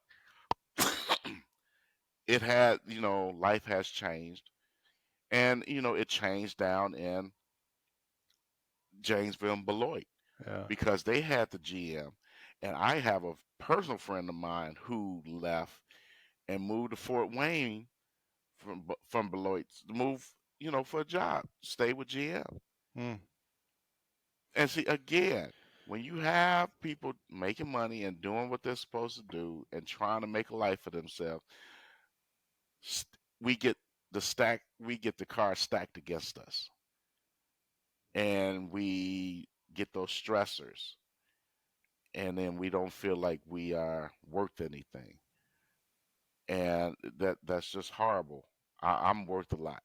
it had, life has changed. And, it changed down in Janesville and Beloit Yeah. because they had the GM. And I have a personal friend of mine who left and moved to Fort Wayne from Beloit to move, for a job, stay with GM. Mm. And see, again, when you have people making money and doing what they're supposed to do and trying to make a life for themselves, we get we get the car stacked against us. and we get those stressors, and then we don't feel like we are worth anything, and that's just horrible. I'm worth a lot.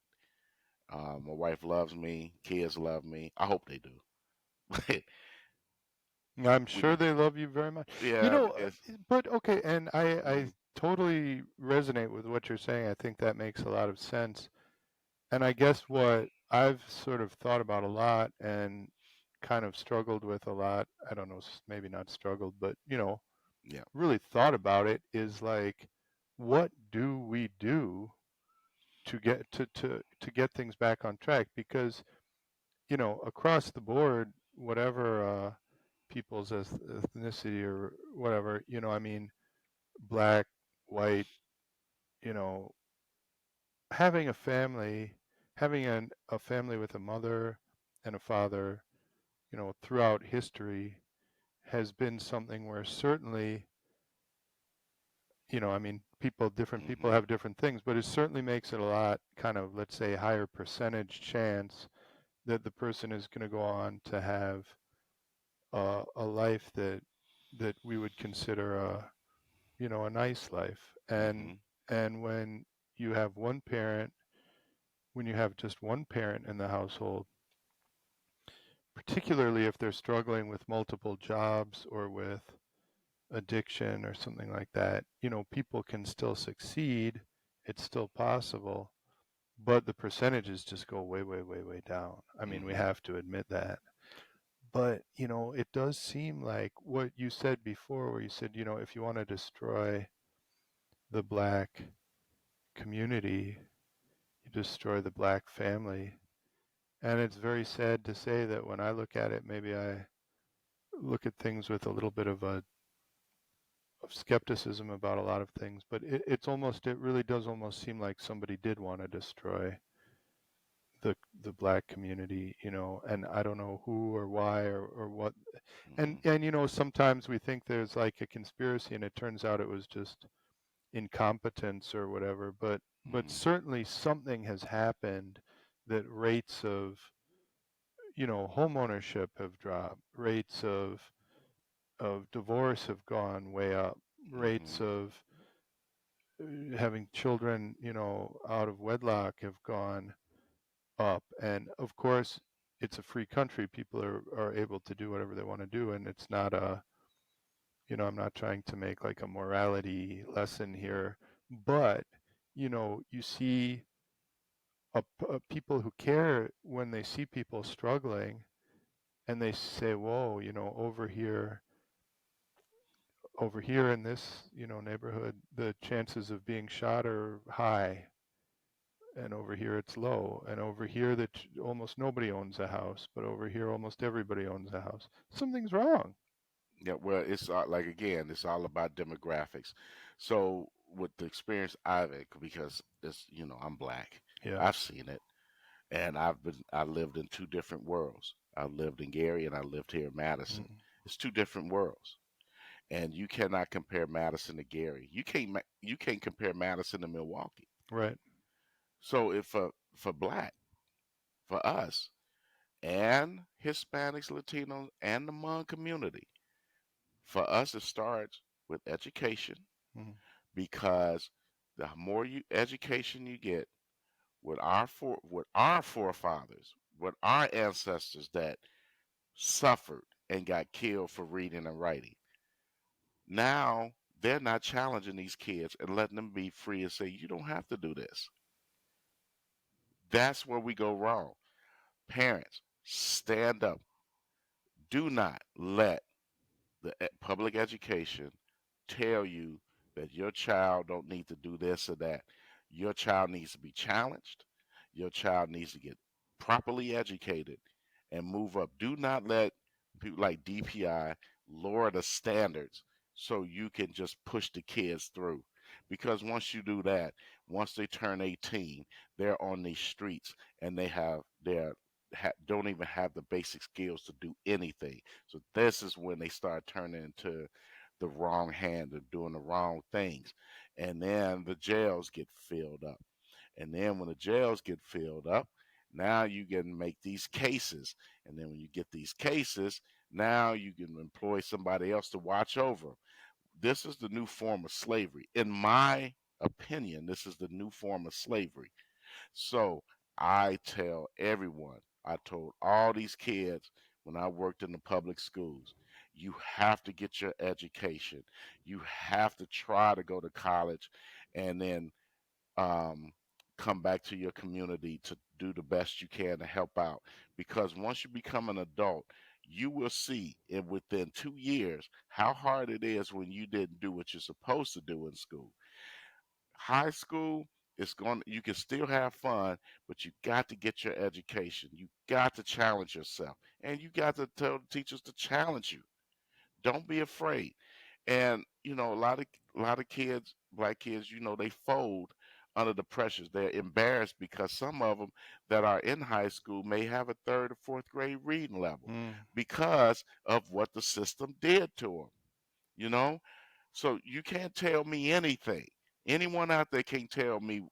My wife loves me, kids love me. I hope they do. I'm we sure need, they love you very much. You yeah, know, it's but okay, and I mhm, totally resonate with what you're saying. I think that makes a lot of sense. And I guess what I've sort of thought about a lot and kind of struggled with a lot, I don't know, maybe not struggled, but yeah, really thought about it is like, what do we do to get things back on track? Because across the board, whatever people's ethnicity or whatever, I mean, black, white, you know, having a family, having a family with a mother and a father, throughout history has been something where certainly, I mean, different people hmm have different things, but it certainly makes it a lot kind of, let's say, higher percentage chance that the person is going to go on to have a life that we would consider a nice life. hmm And when you have just one parent in the household, particularly if they're struggling with multiple jobs or with addiction or something like that, people can still succeed. It's still possible, but the percentages just go way, way, way, way down. I mean, we hmm have to admit that. But, it does seem like what you said before, where you said, if you want to destroy the black community, you destroy the black family. And it's very sad to say that when I look at it, maybe I look at things with a little bit of skepticism about a lot of things, but it really does almost seem like somebody did want to destroy the black community, and I don't know who or why or what. hmm And sometimes we think there's like a conspiracy, and it turns out it was just incompetence or whatever. But hmm certainly something has happened that rates of home ownership have dropped, rates of divorce have gone way up, rates hmm of having children, out of wedlock have gone up. And of course, it's a free country. People are able to do whatever they want to do. And it's not I'm not trying to make like a morality lesson here, but, you see people who care when they see people struggling and they say, whoa, over here in this, neighborhood, the chances of being shot are high, and over here it's low, and over here that almost nobody owns a house, but over here almost everybody owns a house. Something's wrong. Yeah, well, it's like again, it's all about demographics. So with the experience I've had, because I'm black, Yeah. I've seen it, and I lived in two different worlds. I lived in Gary and I lived here in Madison. Mm. It's two different worlds, and you cannot compare Madison to Gary. You can't compare Madison to Milwaukee. Right. So if for black, for us, and Hispanics, Latinos, and the Hmong community, for us, it starts with education, Mm. because the more education you get with our forefathers, with our ancestors that suffered and got killed for reading and writing. Now they're not challenging these kids and letting them be free and say, you don't have to do this. That's where we go wrong. Parents, stand up. Do not let the public education tell you that your child don't need to do this or that. Your child needs to be challenged. Your child needs to get properly educated and move up. Do not let people like DPI lower the standards so you can just push the kids through. Because once you do that, once they turn 18, they're on these streets and don't even have the basic skills to do anything. So this is when they start turning into the wrong hand of doing the wrong things. And then the jails get filled up. And then when the jails get filled up, Now you can make these cases. And then when you get these cases, now you can employ somebody else to watch over 'em. This is the new form of slavery. In my opinion, this is the new form of slavery. So I tell everyone, I told all these kids when I worked in the public schools, you have to get your education. You have to try to go to college and then um, come back to your community to do the best you can to help out. Because once you become an adult, you will see in within 2 years how hard it is when you didn't do what you're supposed to do in school. High school is going, you can still have fun, but you got to get your education. You got to challenge yourself, and you got to tell the teachers to challenge you. Don't be afraid. And a lot of kids, black kids, they fold under the pressures. They're embarrassed because some of them that are in high school may have a third or fourth grade reading level Mm. because of what the system did to them. You know, so you can't tell me anything. Anyone out there can't tell me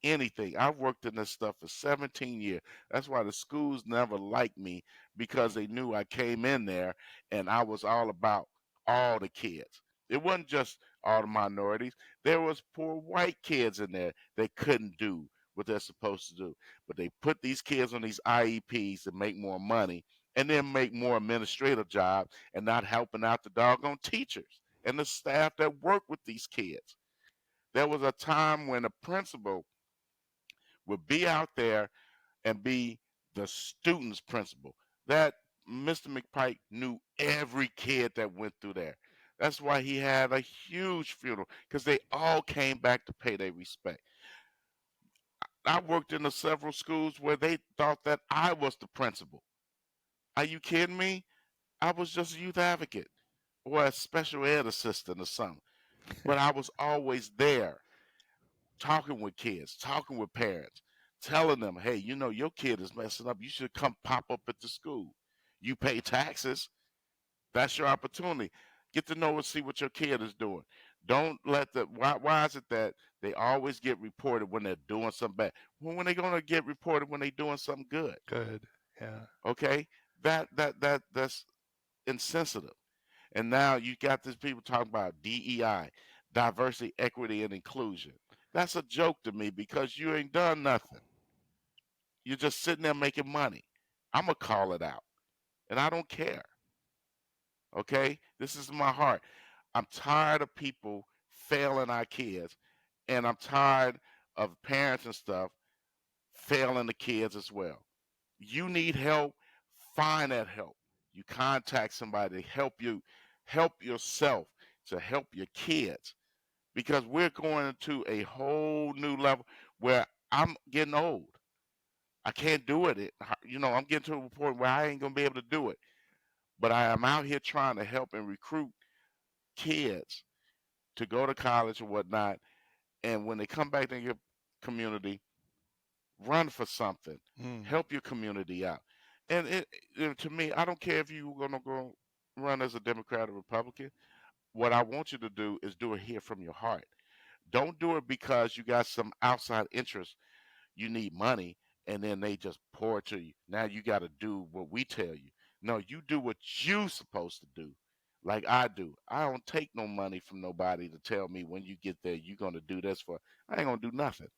anything. I've worked in this stuff for 17 years. That's why the schools never liked me, because they knew I came in there and I was all about all the kids. It wasn't just all the minorities. There was poor white kids in there that couldn't do what they're supposed to do. But they put these kids on these IEPs to make more money and then make more administrative jobs and not helping out the doggone teachers and the staff that work with these kids. There was a time when a principal would be out there and be the student's principal. That Mr. McPike knew every kid that went through there. That's why he had a huge funeral, because they all came back to pay their respect. I worked in the several schools where they thought that I was the principal. Are you kidding me? I was just a youth advocate or a special ed assistant or something. But I was always there talking with kids, talking with parents, telling them, hey, your kid is messing up. You should come pop up at the school. You pay taxes. That's your opportunity. Get to know and see what your kid is doing. Don't let the why is it that they always get reported when they're doing something bad? Well, when they're gonna get reported when they're doing something good. Good. Yeah. Okay? That's insensitive. And now you got these people talking about DEI, diversity, equity, and inclusion. That's a joke to me, because you ain't done nothing. You're just sitting there making money. I'm going to call it out. And I don't care. Okay? This is my heart. I'm tired of people failing our kids. And I'm tired of parents and stuff failing the kids as well. You need help, find that help. You contact somebody to help you, help yourself, to help your kids, because we're going into a whole new level where I'm getting old. I can't do it. I'm getting to a point where I ain't gonna be able to do it. But I am out here trying to help and recruit kids to go to college or whatnot. And when they come back to your community, run for something, Mm. help your community out. And to me, I don't care if you're gonna go run as a Democrat or Republican. What I want you to do is do it here from your heart. Don't do it because you got some outside interest. You need money, and then they just pour it to you. Now you got to do what we tell you. No, you do what you supposed to do. Like I do. I don't take no money from nobody to tell me when you get there you're gonna do this for. I ain't gonna do nothing.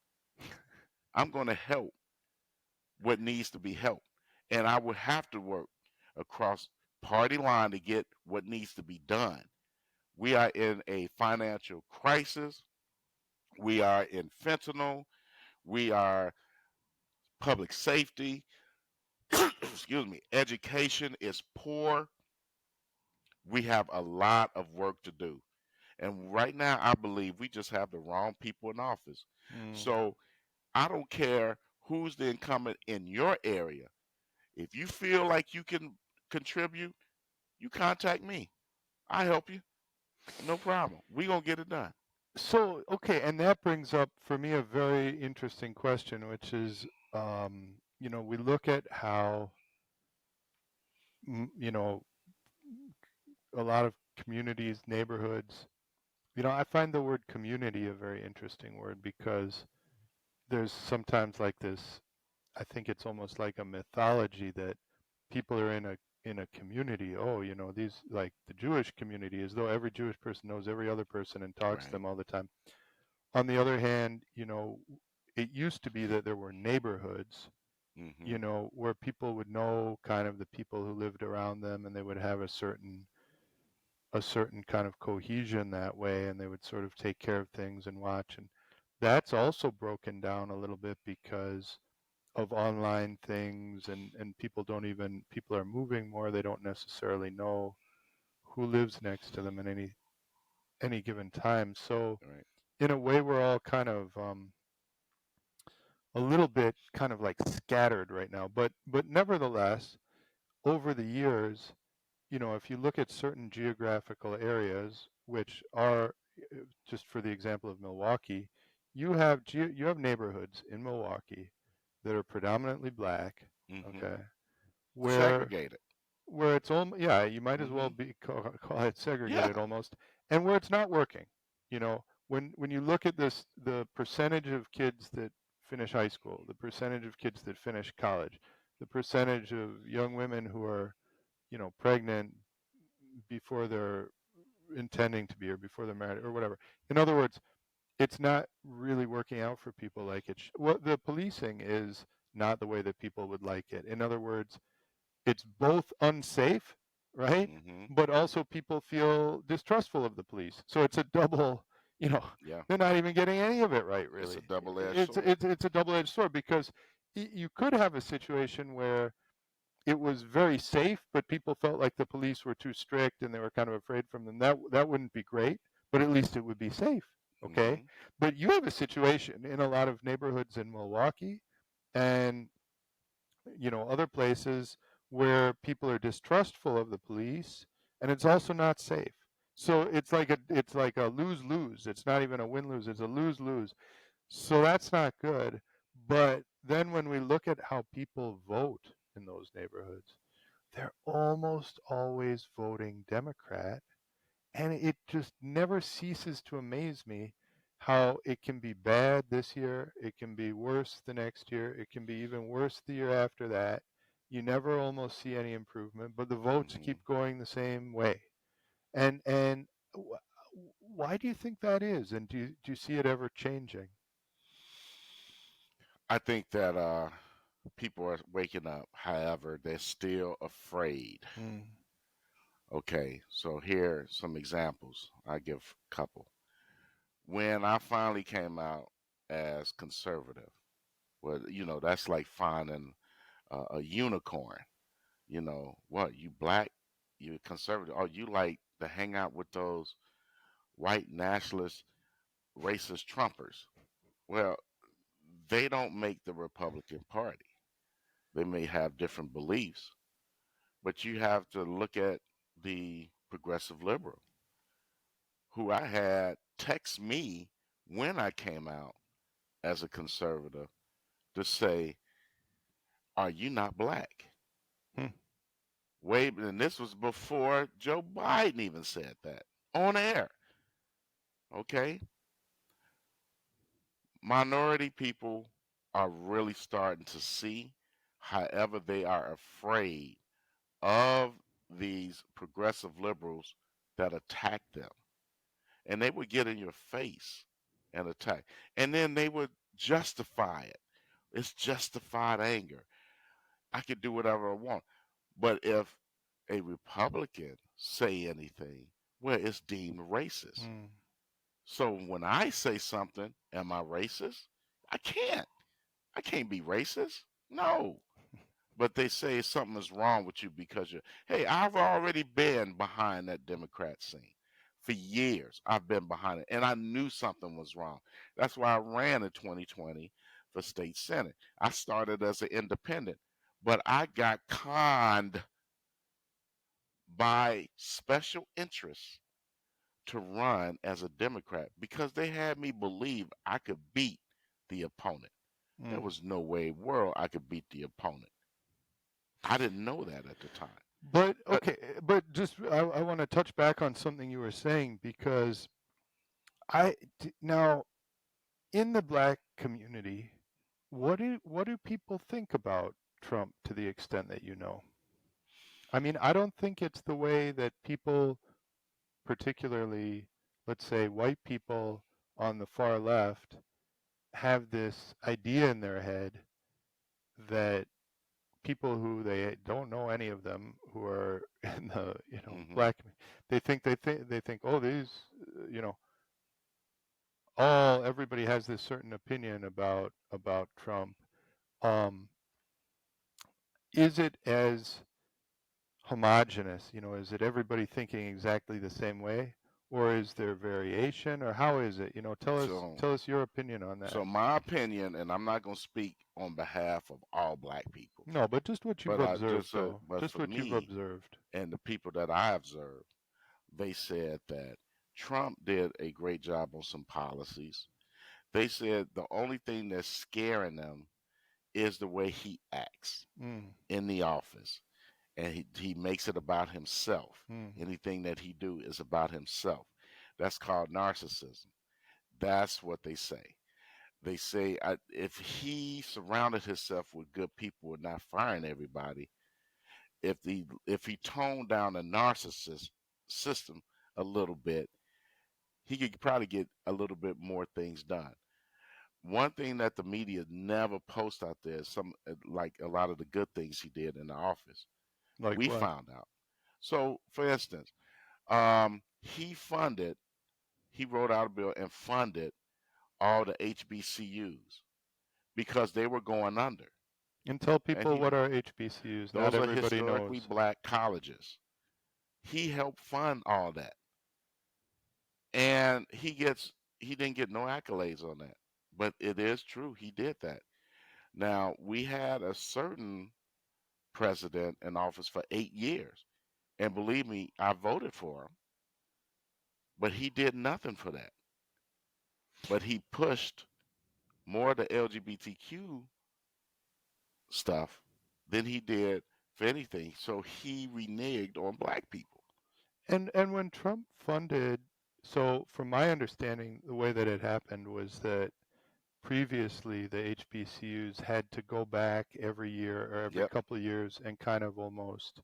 I'm gonna help what needs to be helped. And I would have to work across party line to get what needs to be done. We are in a financial crisis. We are in fentanyl. We are public safety. Excuse me. Education is poor. We have a lot of work to do. And right now, I believe we just have the wrong people in office. Mm. So I don't care who's the incumbent in your area. If you feel like you can contribute, you contact me. I help you. No problem. We gonna get it done. So, okay, and that brings up for me a very interesting question, which is, we look at how, you know, a lot of communities, neighborhoods, I find the word community a very interesting word because there's sometimes like this. I think it's almost like a mythology that people are in a community. Oh, you know, these like the Jewish community, as though every Jewish person knows every other person and talks to Right. them all the time. On the other hand, you know, it used to be that there were neighborhoods, you Mhm. know, where people would know kind of the people who lived around them, and they would have a certain kind of cohesion that way, and they would sort of take care of things and watch. And that's also broken down a little bit because of online things, and people are moving more. They don't necessarily know who lives next to them at any given time. So Right. in a way, we're all kind of a little bit kind of like scattered right now. But nevertheless, over the years, you know, if you look at certain geographical areas, which are just for the example of Milwaukee, you have neighborhoods in Milwaukee that are predominantly black, Mhm. okay, where Segregated. it's almost, yeah, you might as well Mhm. be call it Yeah. segregated almost, and where it's not working. You know, when you look at this, the percentage of kids that finish high school, the percentage of kids that finish college, the percentage of young women who are, you know, pregnant before they're intending to be, or before they're married or whatever. In other words, it's not really working out for people like it. What the policing is not the way that people would like it. In other words, it's both unsafe, right? Mhm. But also people feel distrustful of the police. So it's a double, you know, Yeah. they're not even getting any of it right, It's a really. double-edged It's sword. it's it's a double-edged sword because you could have a situation where it was very safe, but people felt like the police were too strict and they were kind of afraid from them. That wouldn't be great, but at least it would be safe. Okay, Mhm. but you have a situation in a lot of neighborhoods in Milwaukee and, you know, other places where people are distrustful of the police, and it's also not safe. So it's like a lose lose. It's not even a win lose. It's a lose lose. So that's not good. But then when we look at how people vote in those neighborhoods, they're almost always voting Democrat. And it just never ceases to amaze me how it can be bad this year, it can be worse the next year, it can be even worse the year after that. You never almost see any improvement, but the votes keep Mhm. going the same way. And why do you think that is? And do you see it ever changing? I think that people are waking up. However, they're still afraid. Mm, Okay, so here are some examples. I give a couple. When I finally came out as conservative, well, that's like finding a unicorn. What, you black, you conservative, oh, you like to hang out with those white nationalist, racist Trumpers. Well, they don't make the Republican Party. They may have different beliefs, but you have to look at the progressive liberal who I had text me when I came out as a conservative to say, "Are you not black?" mm, Wait, and this was before Joe Biden even said that on air. Okay, minority people are really starting to see. However, they are afraid of these progressive liberals that attack them. And they would get in your face and attack. And then they would justify it. It's justified anger. I could do whatever I want. But if a Republican say anything, well, it's deemed racist. mm, So when I say something, am I racist? I can't. I can't be racist. No. But they say something is wrong with you because you're, hey, I've already been behind that Democrat scene for years. I've been behind it, and I knew something was wrong. That's why I ran in 2020 for state senate. I started as an independent, but I got conned by special interests to run as a Democrat because they had me believe I could beat the opponent. There mm. was no way in the world I could beat the opponent. I didn't know that at the time. But But okay, but just I want to touch back on something you were saying because now in the black community, what do people think about Trump to the extent that you know? I mean, I don't think it's the way that people, particularly, let's say, white people on the far left, have this idea in their head that people who they don't know any of them who are in the Hmm. black, they think oh these you know all everybody has this certain opinion about Trump. Um, is it as homogenous? Is it everybody thinking exactly the same way, or is there variation, or how is it? Tell us So, tell us your opinion on that. so my opinion, and I'm not going to speak on behalf of all black people, No, but just what you've but observed, though. but Just for what you've me observed. and the people that I observed, they said that Trump did a great job on some policies. They said the only thing that's scaring them is the way he acts Mm, in the office, and he makes it about himself. mm. Anything that he do is about himself. That's called narcissism. That's what they say. They say if he surrounded himself with good people and not firing everybody, if he toned down the narcissist system a little bit, he could probably get a little bit more things done. One thing that the media never post out there is some like a lot of the good things he did in the office. Like We what? found out. So, for instance, he funded, he wrote out a bill and funded all the HBCUs because they were going under. And tell And people what are HBCUs. Not those are everybody historically knows. black colleges. He helped fund all that, and he didn't get no accolades on that, but it is true he did that. Now we had a certain president in office for 8 years, and believe me, I voted for him, but he did nothing for that. But he pushed more of the LGBTQ stuff than he did for anything. So he reneged on black people. And when Trump funded, so from my understanding, the way that it happened was that previously the HBCUs had to go back every year or every Yep. couple of years and kind of almost,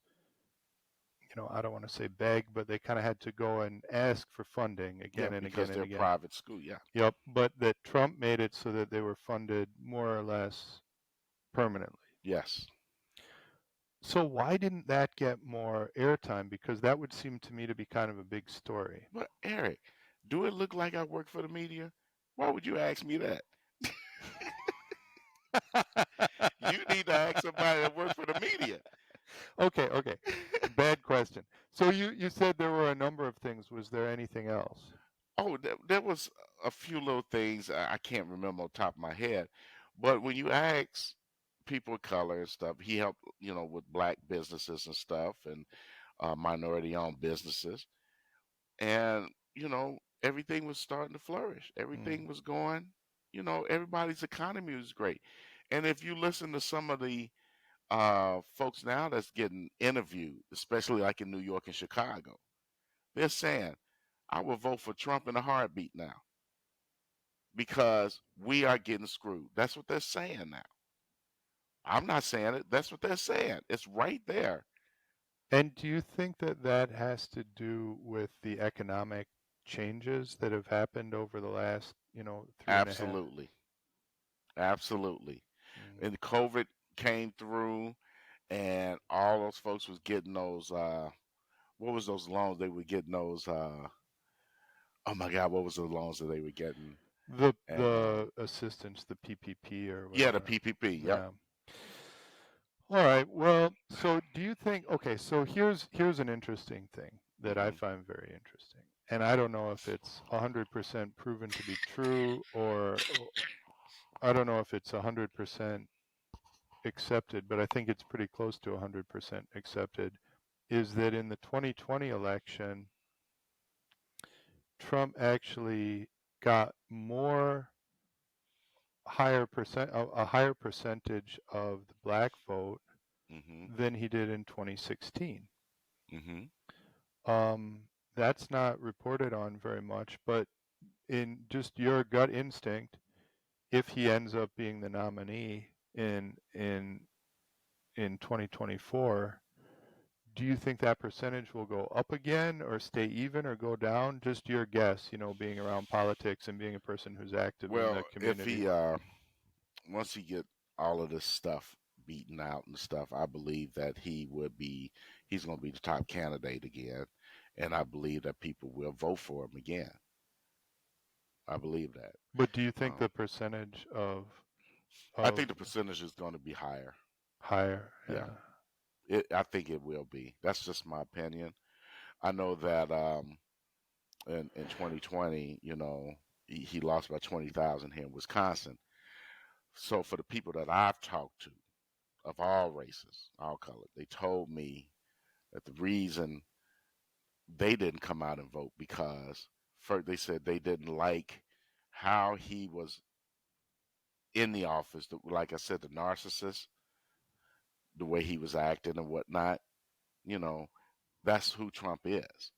I don't want to say beg, but they kind of had to go and ask for funding Yeah, again and because again and they're again. private school. Yeah. Yep, but that Trump made it so that they were funded more or less permanently. Yes. So why didn't that get more airtime? Because that would seem to me to be kind of a big story. But Eric, do it look like I work for the media? Why would you ask me that? You need to ask somebody that works for the media. Okay. Bad question. So you said there were a number of things. Was there anything else? Oh, there was a few little things I can't remember on top of my head, but when you ask people of color and stuff, he helped, with black businesses and stuff and minority-owned businesses, and everything was starting to flourish. Mm. Everything was going. Everybody's economy was great, and if you listen to some of the folks now that's getting interviewed, especially like in New York and Chicago, they're saying, "I will vote for Trump in a heartbeat now." Because we are getting screwed. That's what they're saying now. I'm not saying it. That's what they're saying. It's right there. And do you think that that has to do with the economic changes that have happened over the last, three and a half? Absolutely. Absolutely. Mm. And COVID came through and all those folks was getting those what was those loans they were getting those oh my God, what was the loans that they were getting? The And the assistance, the PPP or yeah, the whatever. PPP. Yep. Yeah. All right. Well, so do you think, okay, so here's an interesting thing that I Mhm. find very interesting. And I don't know if it's 100% proven to be true, or I don't know if it's 100% accepted, but I think it's pretty close to 100% accepted, is that in the 2020 election, Trump actually got a higher percentage of the black vote Mhm. than he did in 2016. Mhm. Um, that's not reported on very much, but in just your gut instinct, if he ends up being the nominee in 2024, do you think that percentage will go up again or stay even or go down? Just your guess, being around politics and being a person who's active in the Well, if community. he once he get all of this stuff beaten out and stuff, I believe that he's going to be the top candidate again, and I believe that people will vote for him again. I believe that. But do you think Um, the percentage of I of think the percentage is going to be higher. higher? Yeah, Yeah. I think it will be. That's just my opinion. I know that in 2020, he lost by 20,000 here in Wisconsin. So for the people that I've talked to of all races, all colors, they told me that the reason they didn't come out and vote because first they said they didn't like how he was in the office. Like I said, the narcissist, the way he was acting and whatnot. You know, that's who Trump is.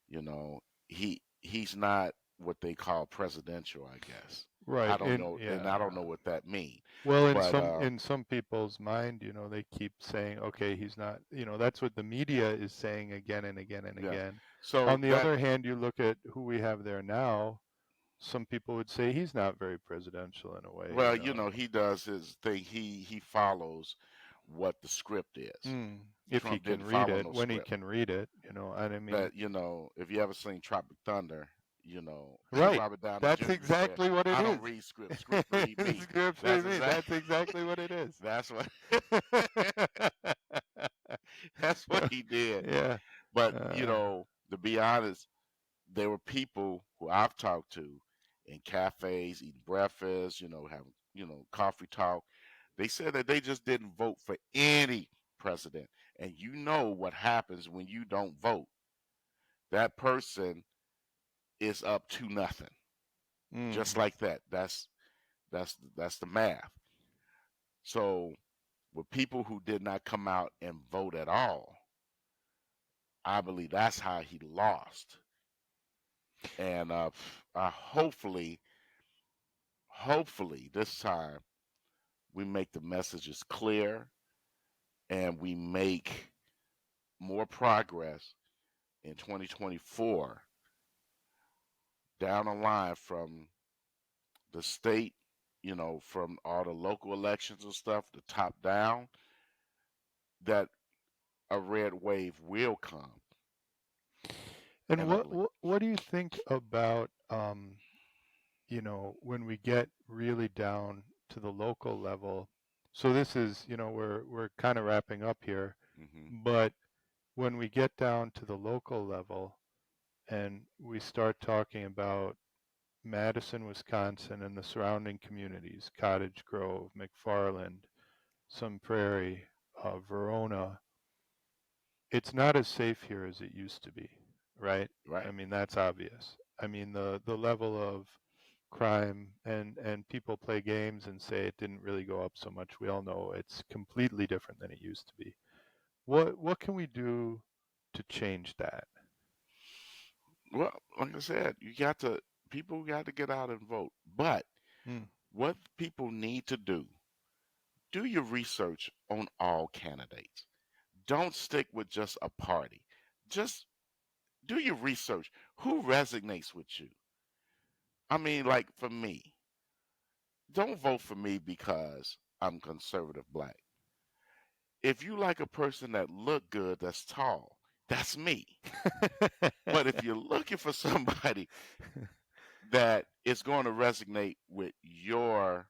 You know, he's not what they call presidential, I guess. I Right. don't know, and Yeah. I don't know what that means. Well, in But some people's mind, they keep saying, okay, he's not, that's what the media is saying again and again and yeah, again. so On the that other hand, you look at who we have there now, some people would say he's not very presidential in a way. well, he does his thing. He follows what the script is. Mm, if he Trump can didn't read follow it, no when he script. can read it, and I mean, But if you ever seen Tropic Thunder, right. Robert Downey That's Jr. said, exactly what it "I is. don't read script. Script read me." Scripts That's read me. exactly That's exactly what it is. that's what that's what he did. Yeah. But Uh, to be honest, there were people who I've talked to in cafes, eating breakfast, having coffee talk. They said that they just didn't vote for any president, and you know what happens when you don't vote. That person is up to nothing. Just mm. like that. That's the math. So with people who did not come out and vote at all, I believe that's how he lost. And hopefully this time we make the messages clear and we make more progress in 2024 down the line from the state, from all the local elections and stuff, the top down, that a red wave will come. And And I believe, what do you think about when we get really down to the local level? So this is, we're kind of wrapping up here, hmm but when we get down to the local level and we start talking about Madison, Wisconsin, and the surrounding communities, Cottage Grove, McFarland, Sun Prairie, Verona, it's not as safe here as it used to be, right? I right? mean, that's obvious. I mean, the level of crime and people play games and say it didn't really go up so much. We all know it's completely different than it used to be. What can we do to change that? Well, like I said, people got to get out and vote. But Mm. what people need to do your research on all candidates. Don't stick with just a party. Just do your research. Who resonates with you? I mean, like for me, don't vote for me because I'm conservative black. If you like a person that look good, that's tall, that's me. But if you're looking for somebody that is going to resonate with your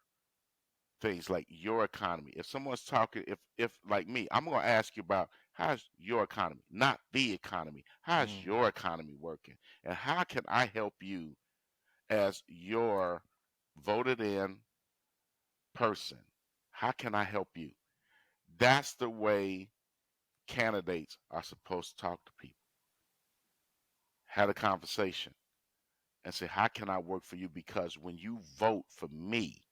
things like your economy. If someone's talking, if like me, I'm going to ask you about how's your economy, not the economy. How's Mm. your economy working? And how can I help you as your voted in person? How can I help you? That's the way candidates are supposed to talk to people. Had a conversation and say, how can I work for you? Because when you vote for me,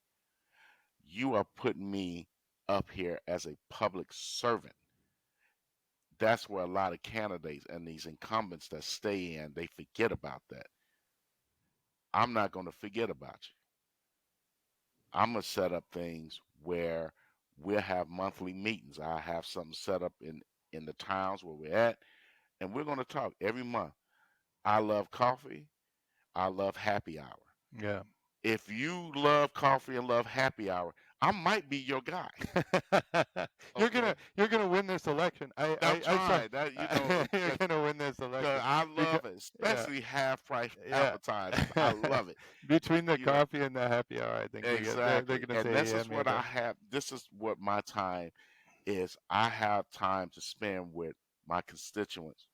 you are putting me up here as a public servant. That's where a lot of candidates and these incumbents that stay in, they forget about that. I'm not going to forget about you. I'm gonna set up things where we'll have monthly meetings. I have something set up in the towns where we're at, and we're gonna talk every month. I love coffee. I love happy hour. Yeah. If you love coffee and love happy hour, I might be your guy. Okay, you're gonna win this election. I'm I saw trying that. You know, you're gonna win this election I because love it, yeah, especially half price yeah. appetizers. I love it. Between the You know, coffee and the happy hour, I think they're exactly. gonna And say this yeah is what I maybe. have. This is what my time is. I have time to spend with my constituents.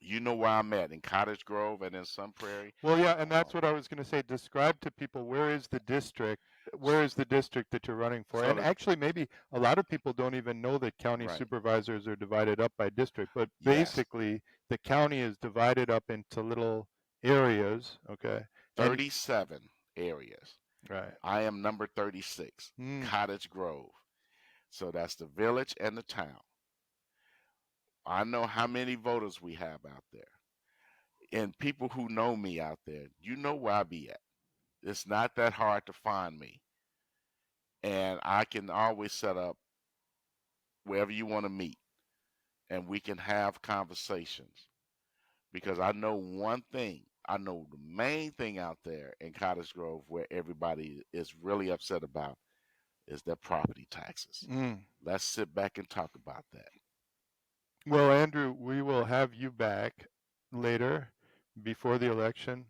You know where I'm at in Cottage Grove and in Sun Prairie. Well, yeah, and that's Um, what I was going to say. Describe to people where is the district that you're running for? so And the actually, maybe a lot of people don't even know that county right, supervisors are divided up by district, but yes, basically, the county is divided up into little areas, okay? And 37 areas. right. I am number 36, Mm. Cottage Grove. So that's the village and the town. I know how many voters we have out there. And people who know me out there, you know where I be at. It's not that hard to find me. And I can always set up wherever you want to meet and we can have conversations. Because I know one thing. I know the main thing out there in Cottage Grove where everybody is really upset about is their property taxes. Mm. Let's sit back and talk about that. Well, Andrew, we will have you back later before the election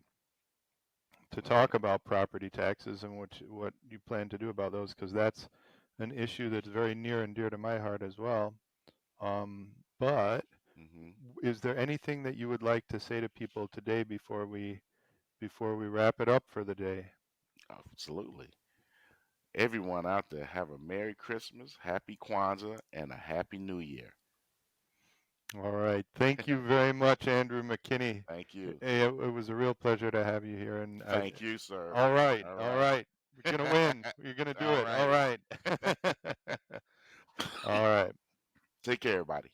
to Right. talk about property taxes and what you plan to do about those, because that's an issue that's very near and dear to my heart as well. But Hmm. is there anything that you would like to say to people today before we wrap it up for the day? Absolutely. Everyone out there have a Merry Christmas, Happy Kwanzaa, and a Happy New Year. All right. Thank you very much, Andrew McKinney. Thank you. Hey, it was a real pleasure to have you here. And Thank you, sir. all right, All all right. right. We're gonna win. You're gonna do All it. All righty. right. All right. Take care, everybody.